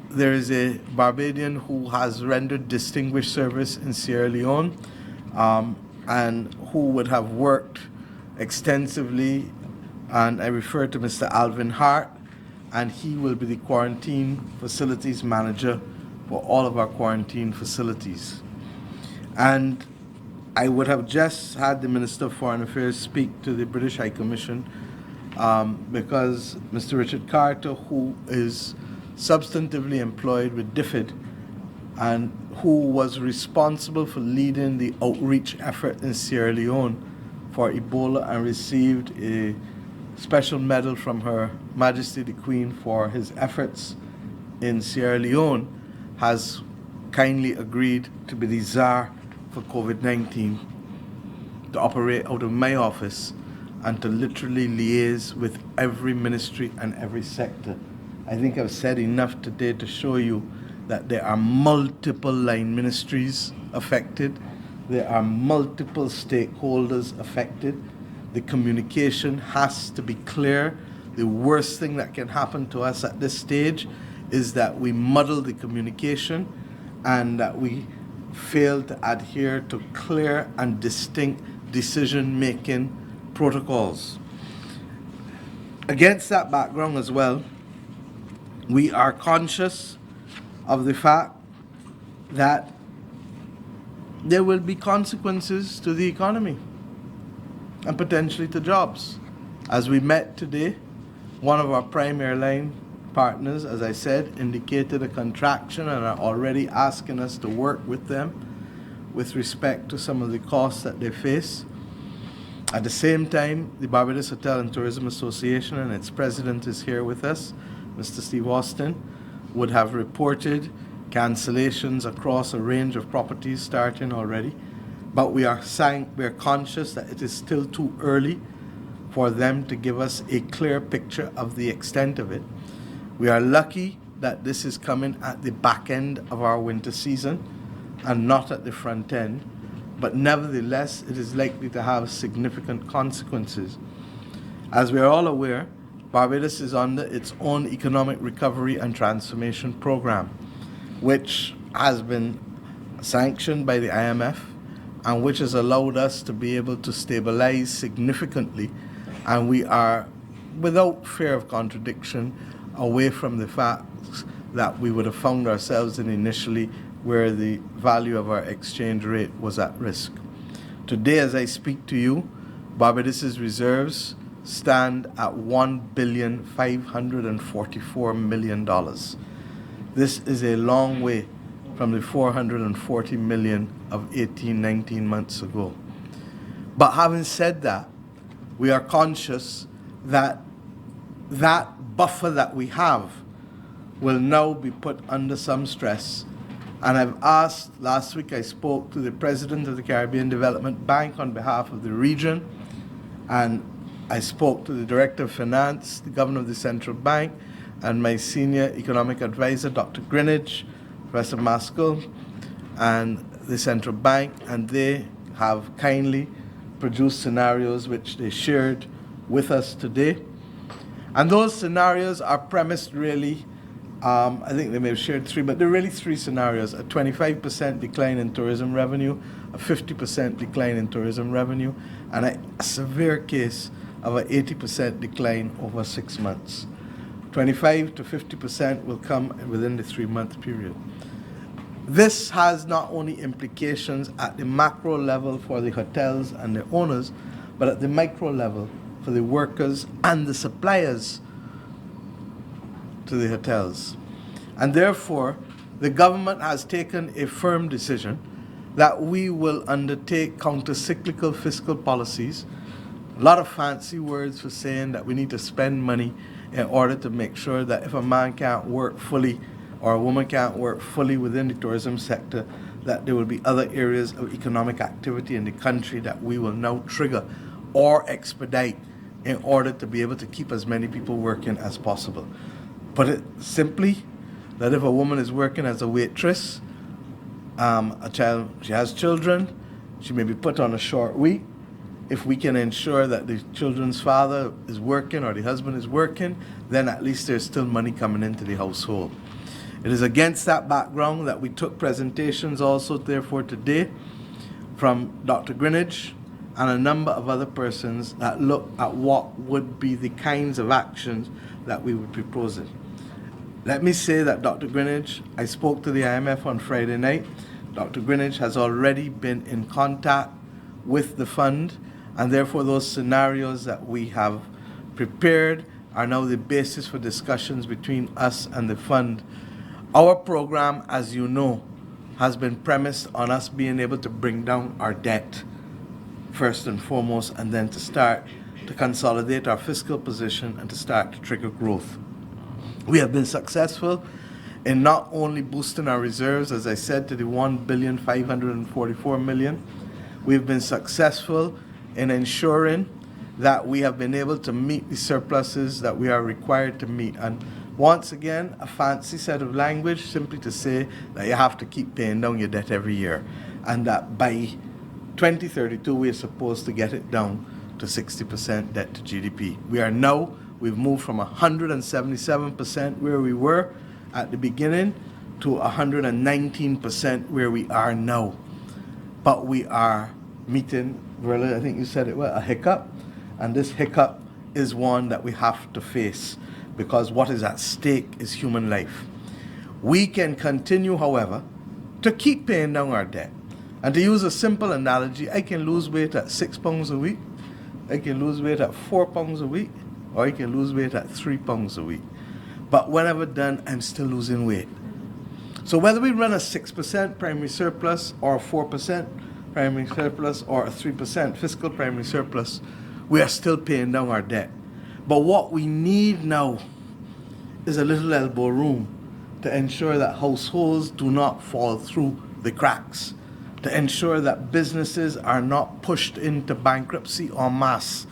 there is a Barbadian who has rendered distinguished service in Sierra Leone, and who would have worked extensively, and I refer to Mr. Alvin Hart, and he will be the quarantine facilities manager for all of our quarantine facilities. And I would have just had the Minister of Foreign Affairs speak to the British High Commission, because Mr. Richard Carter, who is substantively employed with DFID and who was responsible for leading the outreach effort in Sierra Leone for Ebola and received a special medal from Her Majesty the Queen for his efforts in Sierra Leone, has kindly agreed to be the czar for COVID-19, to operate out of my office and to literally liaise with every ministry and every sector. I think I've said enough today to show you that there are multiple line ministries affected. There are multiple stakeholders affected. The communication has to be clear. The worst thing that can happen to us at this stage is that we muddle the communication and that we fail to adhere to clear and distinct decision-making protocols. Against that background as well, we are conscious of the fact that there will be consequences to the economy and potentially to jobs. As we met today, one of our prime airline partners, as I said, indicated a contraction and are already asking us to work with them with respect to some of the costs that they face. At the same time, the Barbados Hotel and Tourism Association and its president is here with us, Mr. Steve Austin, would have reported cancellations across a range of properties starting already. But we are conscious that it is still too early for them to give us a clear picture of the extent of it. We are lucky that this is coming at the back end of our winter season and not at the front end, but nevertheless, it is likely to have significant consequences. As we are all aware, Barbados is under its own economic recovery and transformation program, which has been sanctioned by the IMF and which has allowed us to be able to stabilize significantly, and we are, without fear of contradiction, away from the fact that we would have found ourselves in initially where the value of our exchange rate was at risk. Today, as I speak to you, Barbados's reserves stand at $1,544,000,000. This is a long way from the $440 million of 18, 19 months ago. But having said that, we are conscious that that buffer that we have will now be put under some stress. And I've asked, last week I spoke to the president of the Caribbean Development Bank on behalf of the region, and I spoke to the director of finance, the governor of the central bank, and my senior economic advisor, Dr. Greenidge, Professor Maskell, and the central bank, and they have kindly produced scenarios which they shared with us today. And those scenarios are premised really, I think they may have shared three, but they're really three scenarios: a 25% decline in tourism revenue, a 50% decline in tourism revenue, and a severe case of an 80% decline over 6 months. 25 to 50% will come within the 3-month period. This has not only implications at the macro level for the hotels and the owners, but at the micro level for the workers and the suppliers to the hotels. And therefore, the government has taken a firm decision that we will undertake counter-cyclical fiscal policies. A lot of fancy words for saying that we need to spend money in order to make sure that if a man can't work fully or a woman can't work fully within the tourism sector, that there will be other areas of economic activity in the country that we will now trigger or expedite in order to be able to keep as many people working as possible. Put it simply, that if a woman is working as a waitress, she has children, she may be put on a short week. If we can ensure that the children's father is working or the husband is working, then at least there's still money coming into the household. It is against that background that we took presentations also, therefore, today from Dr. Greenidge and a number of other persons that look at what would be the kinds of actions that we would be proposing. Let me say that Dr. Greenidge, I spoke to the IMF on Friday night. Dr. Greenidge has already been in contact with the fund, and therefore those scenarios that we have prepared are now the basis for discussions between us and the fund. Our program, as you know, has been premised on us being able to bring down our debt first and foremost, and then to start to consolidate our fiscal position and to start to trigger growth. We have been successful in not only boosting our reserves, as I said, to the $1,544,000,000. We've been successful in ensuring that we have been able to meet the surpluses that we are required to meet. And once again, a fancy set of language simply to say that you have to keep paying down your debt every year, and that by 2032 we are supposed to get it down to 60% debt to GDP. We've moved from 177% where we were at the beginning to 119% where we are now. But we are meeting, Verla, I think you said it well, a hiccup. And this hiccup is one that we have to face, because what is at stake is human life. We can continue, however, to keep paying down our debt. And to use a simple analogy, I can lose weight at £6 a week, I can lose weight at £4 a week, or I can lose weight at £3 a week. But whenever done, I'm still losing weight. So whether we run a 6% primary surplus or a 4% primary surplus or a 3% fiscal primary surplus, we are still paying down our debt. But what we need now is a little elbow room to ensure that households do not fall through the cracks, to ensure that businesses are not pushed into bankruptcy en masse,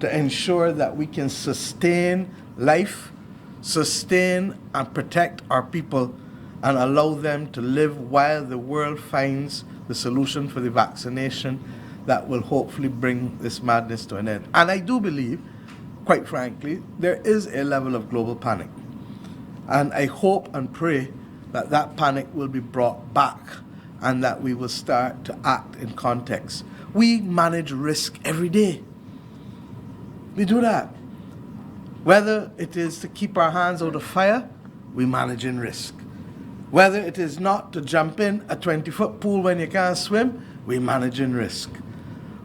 to ensure that we can sustain life, sustain and protect our people, and allow them to live while the world finds the solution for the vaccination that will hopefully bring this madness to an end. And I do believe, quite frankly, there is a level of global panic. And I hope and pray that that panic will be brought back and that we will start to act in context. We manage risk every day. We do that. Whether it is to keep our hands out of fire, we manage in risk. Whether it is not to jump in a 20-foot pool when you can't swim, we manage in risk.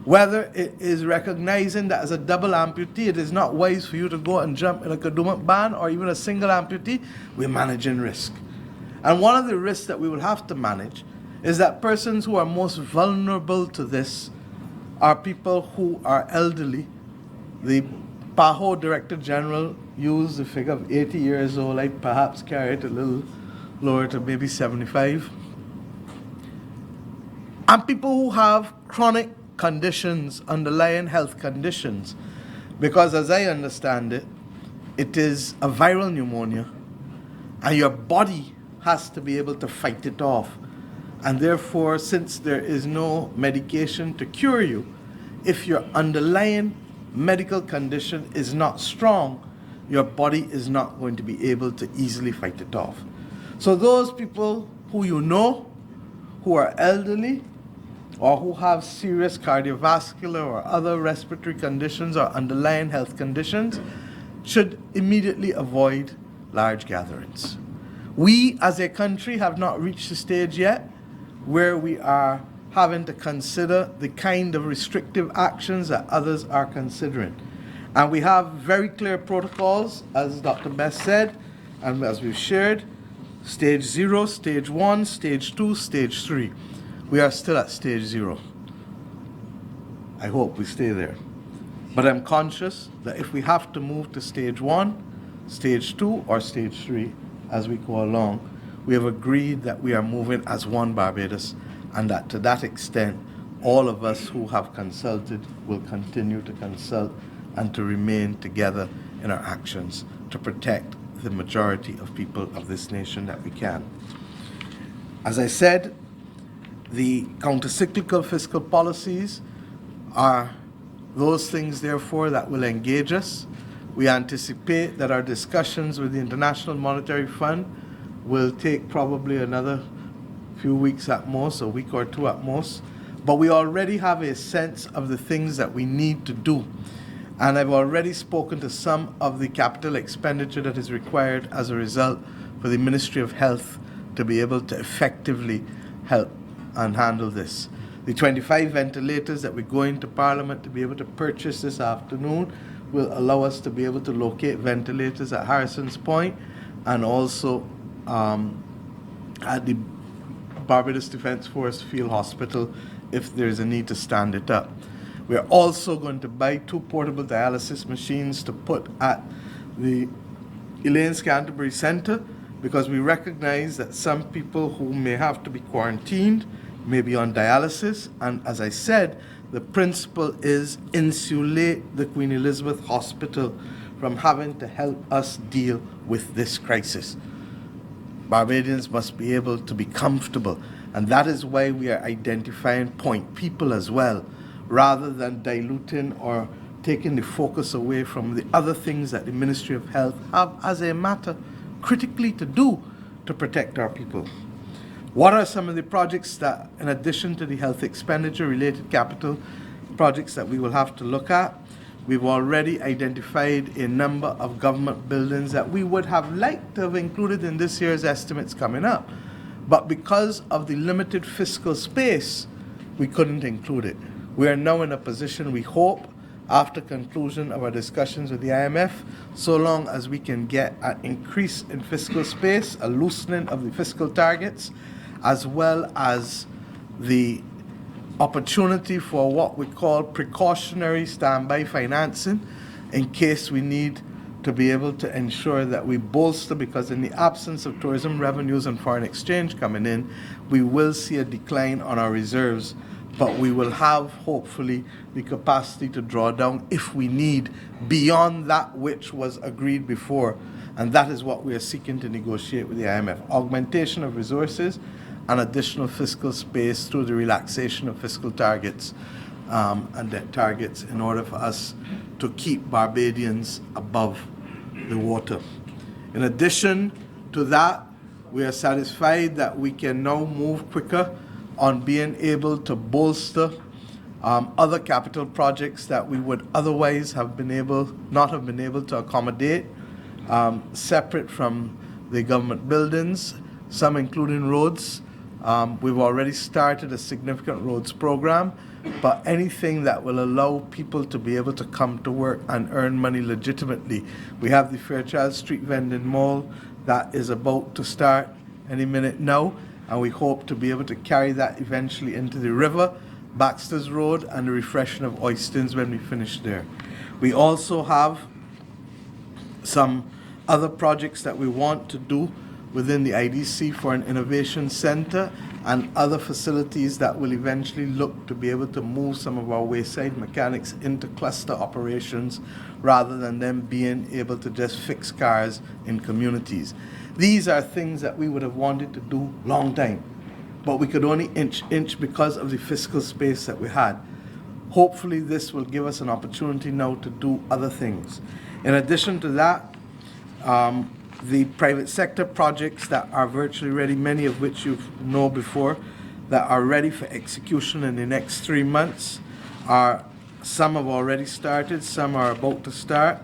Whether it is recognizing that as a double amputee, it is not wise for you to go and jump in a Kadooment band or even a single amputee, we manage in risk. And one of the risks that we will have to manage is that persons who are most vulnerable to this are people who are elderly. The PAHO Director General used the figure of 80 years old. I perhaps carry it a little lower to maybe 75. And people who have chronic conditions, underlying health conditions, because as I understand it, it is a viral pneumonia and your body has to be able to fight it off. And therefore, since there is no medication to cure you, if your underlying medical condition is not strong, your body is not going to be able to easily fight it off. So those people who you know, who are elderly, or who have serious cardiovascular or other respiratory conditions or underlying health conditions, should immediately avoid large gatherings. We as a country have not reached the stage yet where we are having to consider the kind of restrictive actions that others are considering. And we have very clear protocols, as Dr. Best said, and as we've shared, stage 0, stage 1, stage 2, stage 3. We are still at stage 0. I hope we stay there. But I'm conscious that if we have to move to stage 1, stage 2, or stage 3 as we go along, we have agreed that we are moving as one Barbados, and that to that extent, all of us who have consulted will continue to consult and to remain together in our actions to protect the majority of people of this nation that we can. As I said, the countercyclical fiscal policies are those things, therefore, that will engage us. We anticipate that our discussions with the International Monetary Fund will take probably another few weeks at most, a week or two at most. But we already have a sense of the things that we need to do. And I've already spoken to some of the capital expenditure that is required as a result for the Ministry of Health to be able to effectively help and handle this. The 25 ventilators that we're going to Parliament to be able to purchase this afternoon will allow us to be able to locate ventilators at Harrison's Point and also at the Barbados Defence Force Field Hospital if there's a need to stand it up. We're also going to buy 2 portable dialysis machines to put at the Elaine Canterbury Centre, because we recognize that some people who may have to be quarantined may be on dialysis, and as I said, the principle is insulate the Queen Elizabeth Hospital from having to help us deal with this crisis. Barbadians must be able to be comfortable, and that is why we are identifying point people as well, rather than diluting or taking the focus away from the other things that the Ministry of Health have as a matter critically to do to protect our people. What are some of the projects that, in addition to the health expenditure related capital projects that we will have to look at? We've already identified a number of government buildings that we would have liked to have included in this year's estimates coming up. But because of the limited fiscal space, we couldn't include it. We are now in a position, we hope, after conclusion of our discussions with the IMF, so long as we can get an increase in fiscal space, a loosening of the fiscal targets, as well as the opportunity for what we call precautionary standby financing in case we need to be able to ensure that we bolster, because in the absence of tourism revenues and foreign exchange coming in, we will see a decline on our reserves, but we will have, hopefully, the capacity to draw down if we need beyond that which was agreed before. And that is what we are seeking to negotiate with the IMF. Augmentation of resources and additional fiscal space through the relaxation of fiscal targets and debt targets in order for us to keep Barbadians above the water. In addition to that, we are satisfied that we can now move quicker on being able to bolster other capital projects that we would otherwise have not have been able to accommodate, separate from the government buildings, some including roads. We've already started a significant roads program, but anything that will allow people to be able to come to work and earn money legitimately. We have the Fairchild Street Vending Mall that is about to start any minute now, and we hope to be able to carry that eventually into the river, Baxter's Road, and the refreshing of Oystons when we finish there. We also have some other projects that we want to do within the IDC for an innovation center and other facilities that will eventually look to be able to move some of our wayside mechanics into cluster operations rather than them being able to just fix cars in communities. These are things that we would have wanted to do long time, but we could only inch because of the fiscal space that we had. Hopefully this will give us an opportunity now to do other things. In addition to that, the private sector projects that are virtually ready, many of which you know before, that are ready for execution in the next 3 months, some have already started, some are about to start,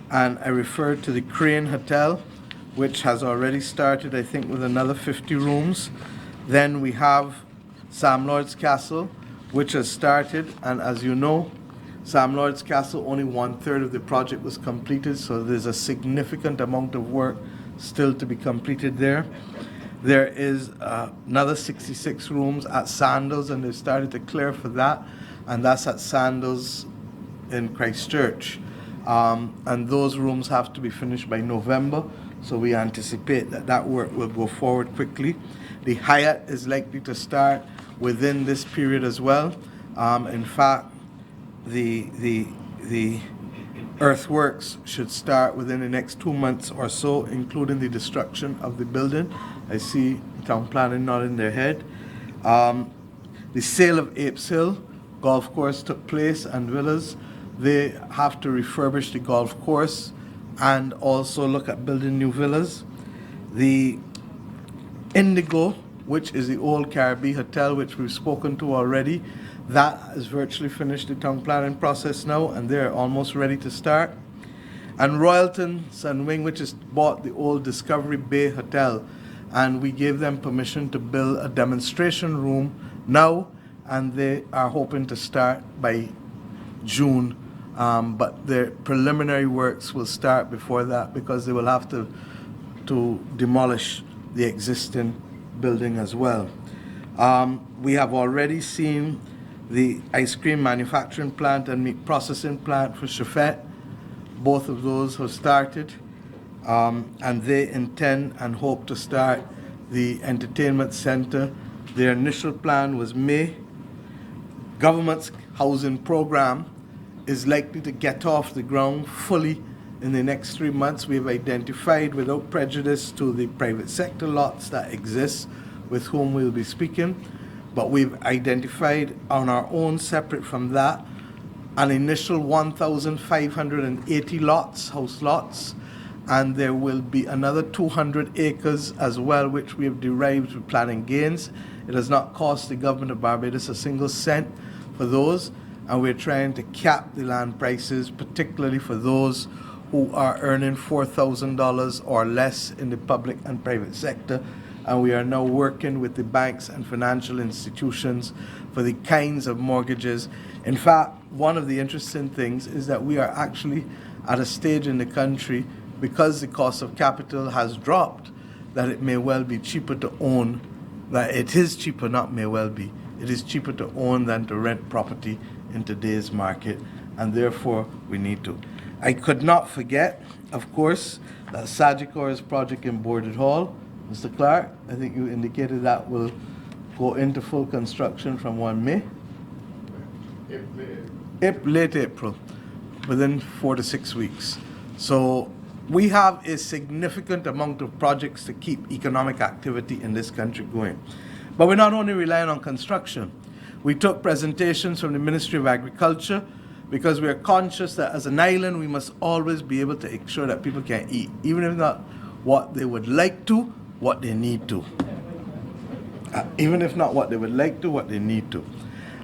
and I refer to the Crane Hotel, which has already started, I think, with another 50 rooms. Then we have Sam Lord's Castle, which has started, and as you know, Sam Lord's Castle, only 1/3 of the project was completed, so there's a significant amount of work still to be completed there. There is another 66 rooms at Sandals, and they've started to clear for that, and that's at Sandals in Christchurch. And those rooms have to be finished by November, so we anticipate that that work will go forward quickly. The Hyatt is likely to start within this period as well. In fact, the earthworks should start within the next 2 months or so, including the destruction of the building. I see town planning nodding their head. The sale of Apes Hill golf course took place and villas. They have to refurbish the golf course and also look at building new villas. The Indigo, which is the old Caribbean Hotel, which we've spoken to already, that is virtually finished the town planning process now, and they're almost ready to start. And Royalton Sunwing, which has bought the old Discovery Bay Hotel, and we gave them permission to build a demonstration room now, and they are hoping to start by June. But the preliminary works will start before that because they will have to demolish the existing building as well. We have already seen the ice cream manufacturing plant and meat processing plant for Chauffette. Both of those have started, and they intend and hope to start the entertainment center. Their initial plan was May. Government's housing program is likely to get off the ground fully in the next 3 months. We have identified, without prejudice to the private sector lots that exist, with whom we'll be speaking, but we've identified on our own, separate from that, an initial 1,580 lots, house lots, and there will be another 200 acres as well, which we have derived with planning gains. It has not cost the government of Barbados a single cent for those, and we're trying to cap the land prices, particularly for those who are earning $4,000 or less in the public and private sector, and we are now working with the banks and financial institutions for the kinds of mortgages. In fact, one of the interesting things is that we are actually at a stage in the country, because the cost of capital has dropped, that it may well be cheaper to own, that it is cheaper, not may well be, it is cheaper to own than to rent property in today's market, and therefore we need to. I could not forget, of course, that Sagicor's project in Boarded Hall. Mr. Clarke, I think you indicated that will go into full construction from 1 May? Late April, within 4 to 6 weeks. So we have a significant amount of projects to keep economic activity in this country going. But we're not only relying on construction. We took presentations from the Ministry of Agriculture, because we are conscious that as an island, we must always be able to ensure that people can eat, even if not what they would like to, what they need to. Even if not what they would like to, what they need to.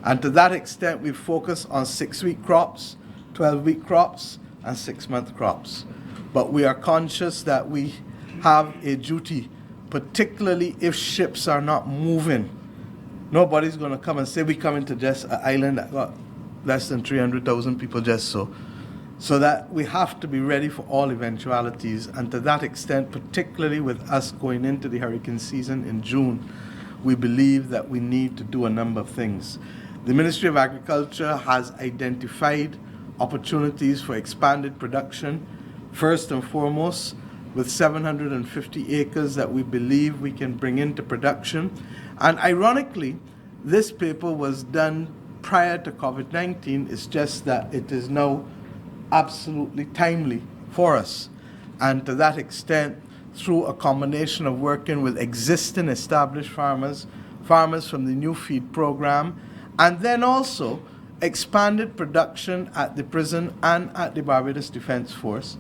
And to that extent, we focus on 6-week crops, 12-week crops, and 6-month crops. But we are conscious that we have a duty, particularly if ships are not moving. Nobody's going to come and say we come into just an island that got less than 300,000 people just so. So that we have to be ready for all eventualities. And to that extent, particularly with us going into the hurricane season in June, we believe that we need to do a number of things. The Ministry of Agriculture has identified opportunities for expanded production, first and foremost, with 750 acres that we believe we can bring into production. And ironically, this paper was done prior to COVID-19. It's just that it is now absolutely timely for us. And to that extent, through a combination of working with existing established farmers, farmers from the new feed program, and then also expanded production at the prison and at the Barbados Defense Force,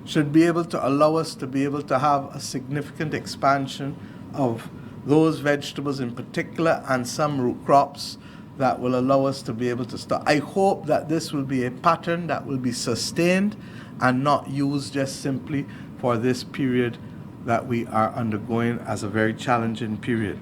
should be able to allow us to be able to have a significant expansion of those vegetables in particular and some root crops that will allow us to be able to start. I hope that this will be a pattern that will be sustained and not used just simply for this period that we are undergoing as a very challenging period.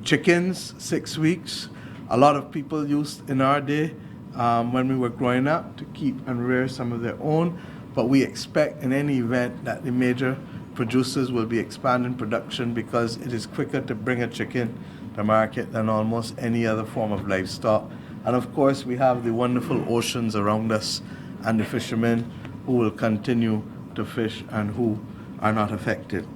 Chickens, 6 weeks. A lot of people used in our day when we were growing up to keep and rear some of their own, but we expect in any event that the major producers will be expanding production because it is quicker to bring a chicken to market than almost any other form of livestock. And of course, we have the wonderful oceans around us and the fishermen who will continue to fish and who are not affected.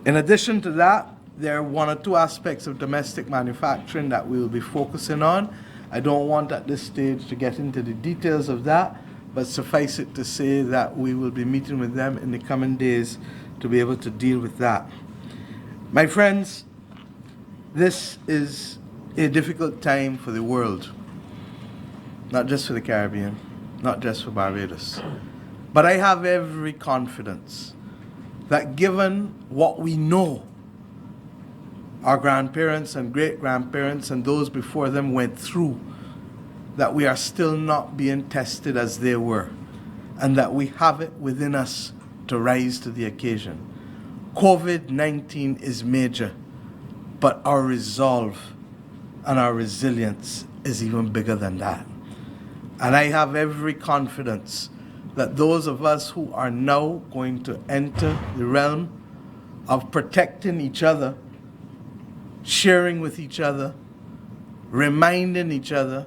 In addition to that, there are 1 or 2 aspects of domestic manufacturing that we will be focusing on. I don't want at this stage to get into the details of that, but suffice it to say that we will be meeting with them in the coming days to be able to deal with that. My friends, this is a difficult time for the world, not just for the Caribbean, not just for Barbados. But I have every confidence that given what we know our grandparents and great-grandparents and those before them went through, that we are still not being tested as they were, and that we have it within us to rise to the occasion. COVID-19 is major, but our resolve and our resilience is even bigger than that. And I have every confidence that those of us who are now going to enter the realm of protecting each other, sharing with each other, reminding each other,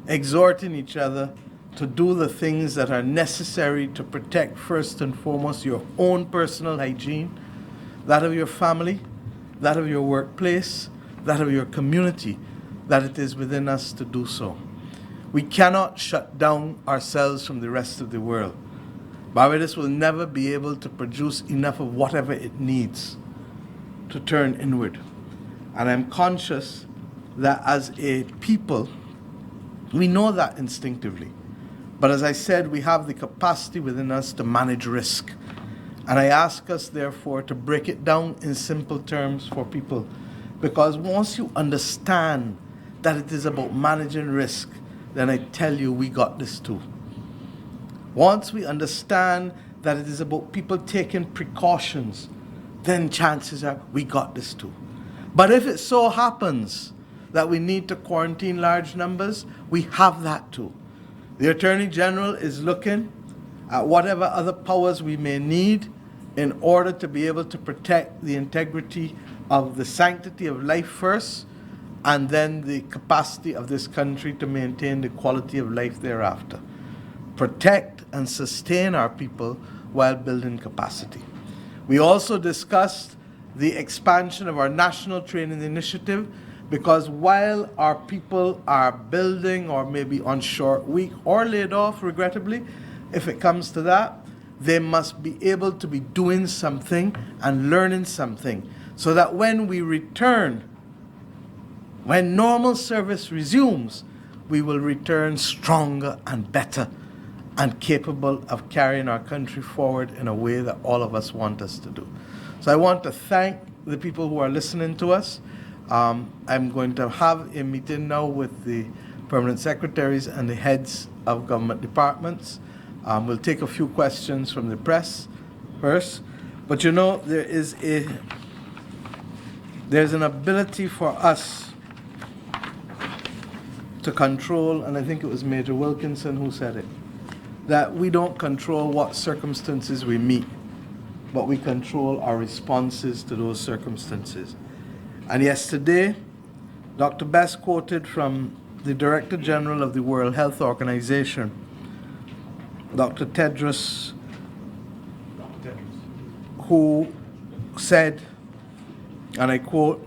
exhorting each other to do the things that are necessary to protect first and foremost your own personal hygiene, that of your family, that of your workplace, that of your community, that it is within us to do so. We cannot shut down ourselves from the rest of the world. Barbados will never be able to produce enough of whatever it needs to turn inward. And I'm conscious that as a people, we know that instinctively. But as I said, we have the capacity within us to manage risk. And I ask us, therefore, to break it down in simple terms for people. Because once you understand that it is about managing risk, then I tell you, we got this too. Once we understand that it is about people taking precautions, then chances are we got this too. But if it so happens that we need to quarantine large numbers, we have that too. The Attorney General is looking at whatever other powers we may need in order to be able to protect the integrity of the sanctity of life first, and then the capacity of this country to maintain the quality of life thereafter. Protect and sustain our people while building capacity. We also discussed the expansion of our national training initiative, because while our people are building or maybe on short week or laid off, regrettably, if it comes to that, they must be able to be doing something and learning something, so that when we return, when normal service resumes, we will return stronger and better and capable of carrying our country forward in a way that all of us want us to do. So I want to thank the people who are listening to us. I'm going to have a meeting now with the permanent secretaries and the heads of government departments. We'll take a few questions from the press first. But you know, there's an ability for us to control, and I think it was Major Wilkinson who said it, that we don't control what circumstances we meet, but we control our responses to those circumstances. And yesterday, Dr. Best quoted from the Director General of the World Health Organization, Dr. Tedros, who said, and I quote,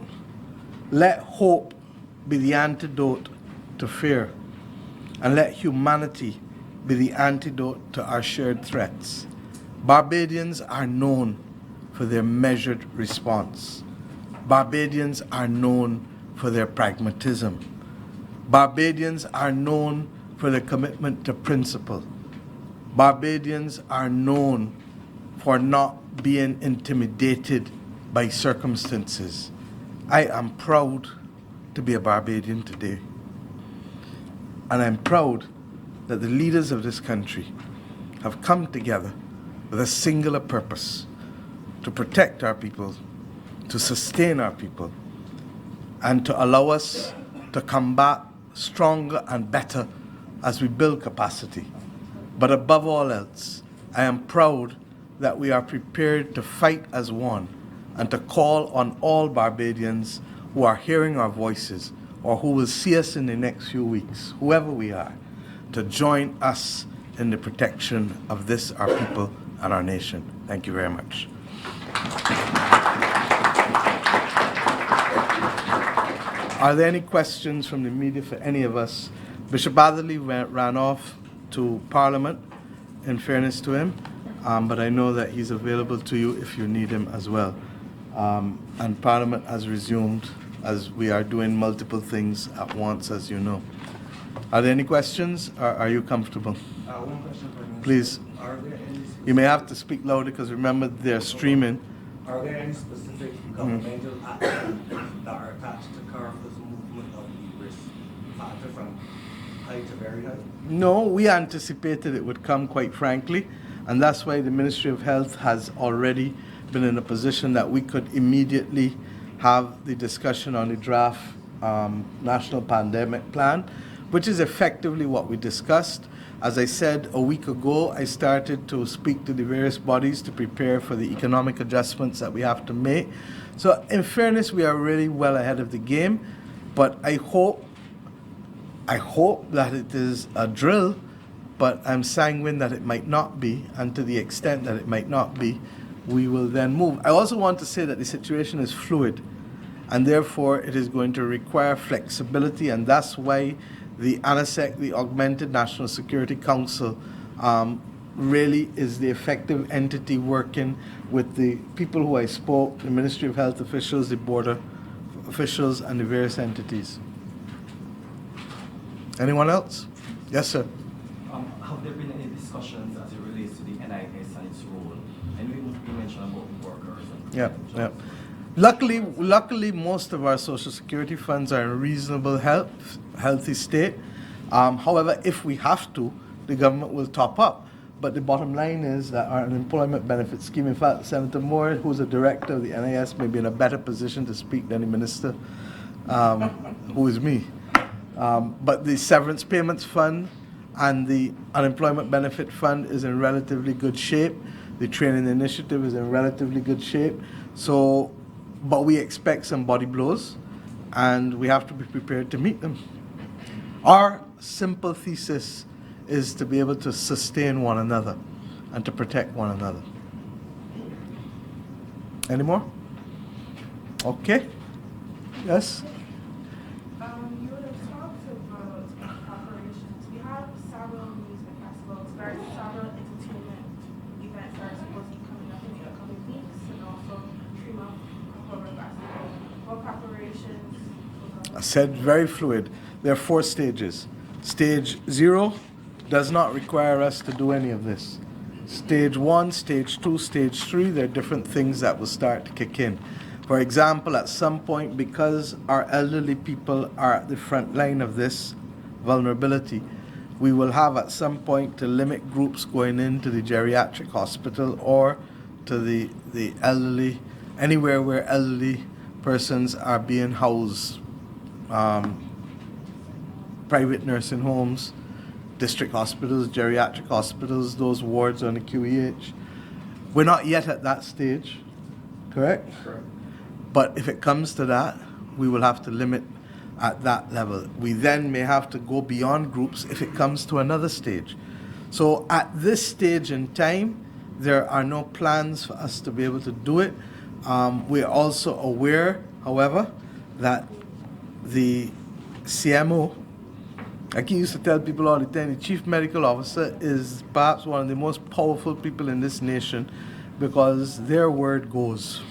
"Let hope be the antidote to fear, and let humanity be the antidote to our shared threats." Barbadians are known for their measured response. Barbadians are known for their pragmatism. Barbadians are known for their commitment to principle. Barbadians are known for not being intimidated by circumstances. I am proud to be a Barbadian today. And I'm proud that the leaders of this country have come together with a singular purpose: to protect our people, to sustain our people, and to allow us to come back stronger and better as we build capacity. But above all else, I am proud that we are prepared to fight as one and to call on all Barbadians who are hearing our voices or who will see us in the next few weeks, whoever we are, to join us in the protection of this, our people, and our nation. Thank you very much. Are there any questions from the media for any of us? Bishop Atherley ran off to Parliament, in fairness to him, but I know that he's available to you if you need him as well. And Parliament has resumed, as we are doing multiple things at once, as you know. Are there any questions, or are you comfortable? One question, Prime Minister. Please. Are there any You may have to speak louder, because remember, they're streaming. Are there any specific governmental actions that are attached to Clarke's movement of the risk factor from high to very high? No, we anticipated it would come, quite frankly, and that's why the Ministry of Health has already been in a position that we could immediately have the discussion on the draft national pandemic plan, which is effectively what we discussed. As I said a week ago, I started to speak to the various bodies to prepare for the economic adjustments that we have to make. So in fairness, we are really well ahead of the game, but I hope that it is a drill, but I'm sanguine that it might not be, and to the extent that it might not be, we will then move. I also want to say that the situation is fluid, and therefore it is going to require flexibility, and that's why the ANASEC, the Augmented National Security Council, really is the effective entity working with the people who I spoke, the Ministry of Health officials, the border officials, and the various entities. Anyone else? Yes, sir. Have there been any discussions as it relates to the NIS and its role? And you mentioned about workers. Yeah. Luckily, most of our Social Security funds are in reasonable healthy state. However, if we have to, the government will top up. But the bottom line is that our unemployment benefit scheme, in fact, Senator Moore, who's a director of the NIS, may be in a better position to speak than the minister, who is me. But the severance payments fund and the unemployment benefit fund is in relatively good shape. The training initiative is in relatively good shape. So, but we expect some body blows, and we have to be prepared to meet them. Our simple thesis is to be able to sustain one another and to protect one another. Any more? Okay. Yes? You would have talked about operations. We have several amusement festivals, several entertainment events that are supposed to be coming up in the upcoming weeks, and also 3-month October festival. What preparations? I said very fluid. There are 4 stages. Stage 0 does not require us to do any of this. Stage 1, Stage 2, Stage 3, there are different things that will start to kick in. For example, at some point, because our elderly people are at the front line of this vulnerability, we will have at some point to limit groups going into the geriatric hospital or to the elderly, anywhere where elderly persons are being housed. Private nursing homes, district hospitals, geriatric hospitals, those wards on the QEH. We're not yet at that stage, correct? Correct. But if it comes to that, we will have to limit at that level. We then may have to go beyond groups if it comes to another stage. So at this stage in time, there are no plans for us to be able to do it. We are also aware, however, that the CMO, like he used to tell people all the time, the chief medical officer is perhaps one of the most powerful people in this nation because their word goes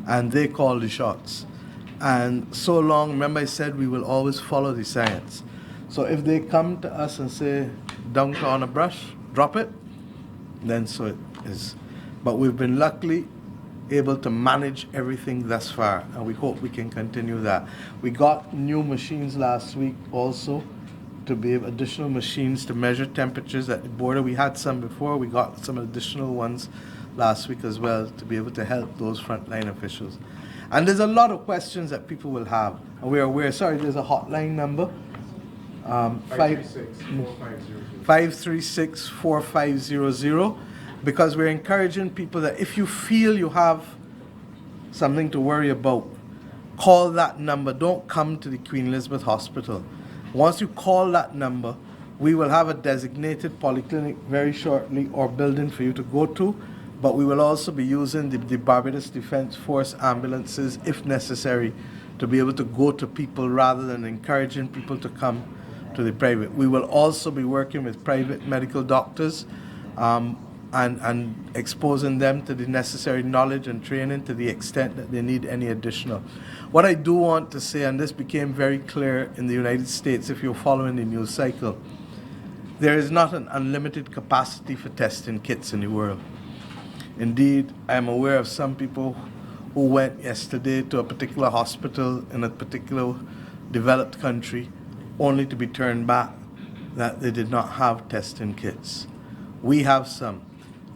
and they call the shots. And so long, remember I said we will always follow the science. So if they come to us and say, dunk on a brush, drop it, then so it is. But we've been luckily able to manage everything thus far, and we hope we can continue that. We got new machines last week also, to be additional machines to measure temperatures at the border. We had some before, we got some additional ones last week as well to be able to help those frontline officials. And there's a lot of questions that people will have, and we're aware, sorry, there's a hotline number, 536-4500, because we're encouraging people that if you feel you have something to worry about, call that number. Don't come to the Queen Elizabeth Hospital. Once you call that number, we will have a designated polyclinic very shortly or building for you to go to, but we will also be using the Barbados Defence Force ambulances, if necessary, to be able to go to people rather than encouraging people to come to the private. We will also be working with private medical doctors and exposing them to the necessary knowledge and training to the extent that they need any additional. What I do want to say, and this became very clear in the United States if you're following the news cycle, there is not an unlimited capacity for testing kits in the world. Indeed, I am aware of some people who went yesterday to a particular hospital in a particular developed country only to be turned back that they did not have testing kits. We have some.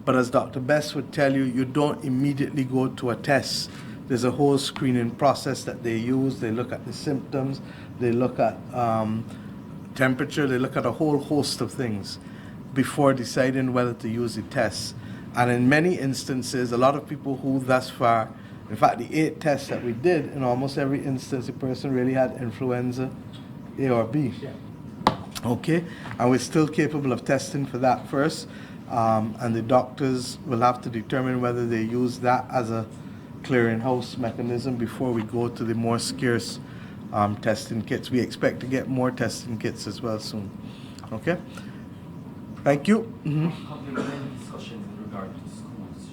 But as Dr. Best would tell you, you don't immediately go to a test. There's a whole screening process that they use. They look at the symptoms, they look at temperature, they look at a whole host of things before deciding whether to use the test. And in many instances, a lot of people who thus far, in fact, the 8 tests that we did, in almost every instance, the person really had influenza A or B. Yeah. Okay? And we're still capable of testing for that first. And the doctors will have to determine whether they use that as a clearinghouse mechanism before we go to the more scarce testing kits. We expect to get more testing kits as well soon. Okay? Thank you. Mm-hmm. Have there been any discussions in regard to schools?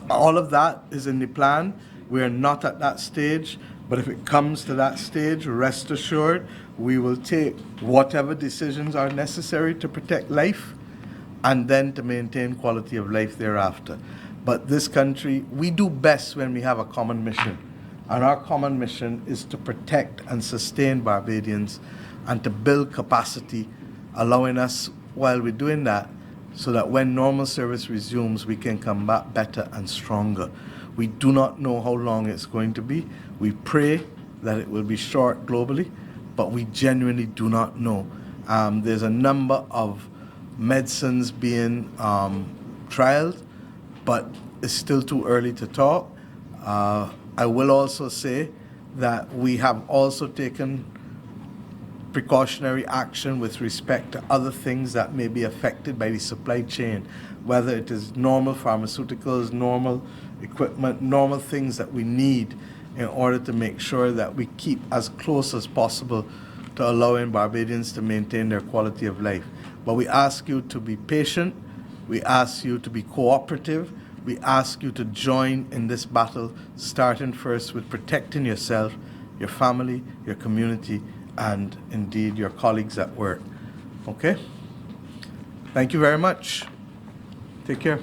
All of that is in the plan. We are not at that stage, but if it comes to that stage, rest assured, we will take whatever decisions are necessary to protect life and then to maintain quality of life thereafter. But this country, we do best when we have a common mission. And our common mission is to protect and sustain Barbadians and to build capacity, allowing us, while we're doing that, so that when normal service resumes, we can come back better and stronger. We do not know how long it's going to be. We pray that it will be short globally, but we genuinely do not know. There's a number of medicines being trialed, but it's still too early to talk. I will also say that we have also taken precautionary action with respect to other things that may be affected by the supply chain, whether it is normal pharmaceuticals, normal equipment, normal things that we need in order to make sure that we keep as close as possible to allowing Barbadians to maintain their quality of life. But we ask you to be patient, we ask you to be cooperative, we ask you to join in this battle, starting first with protecting yourself, your family, your community, and indeed your colleagues at work. Okay? Thank you very much. Take care.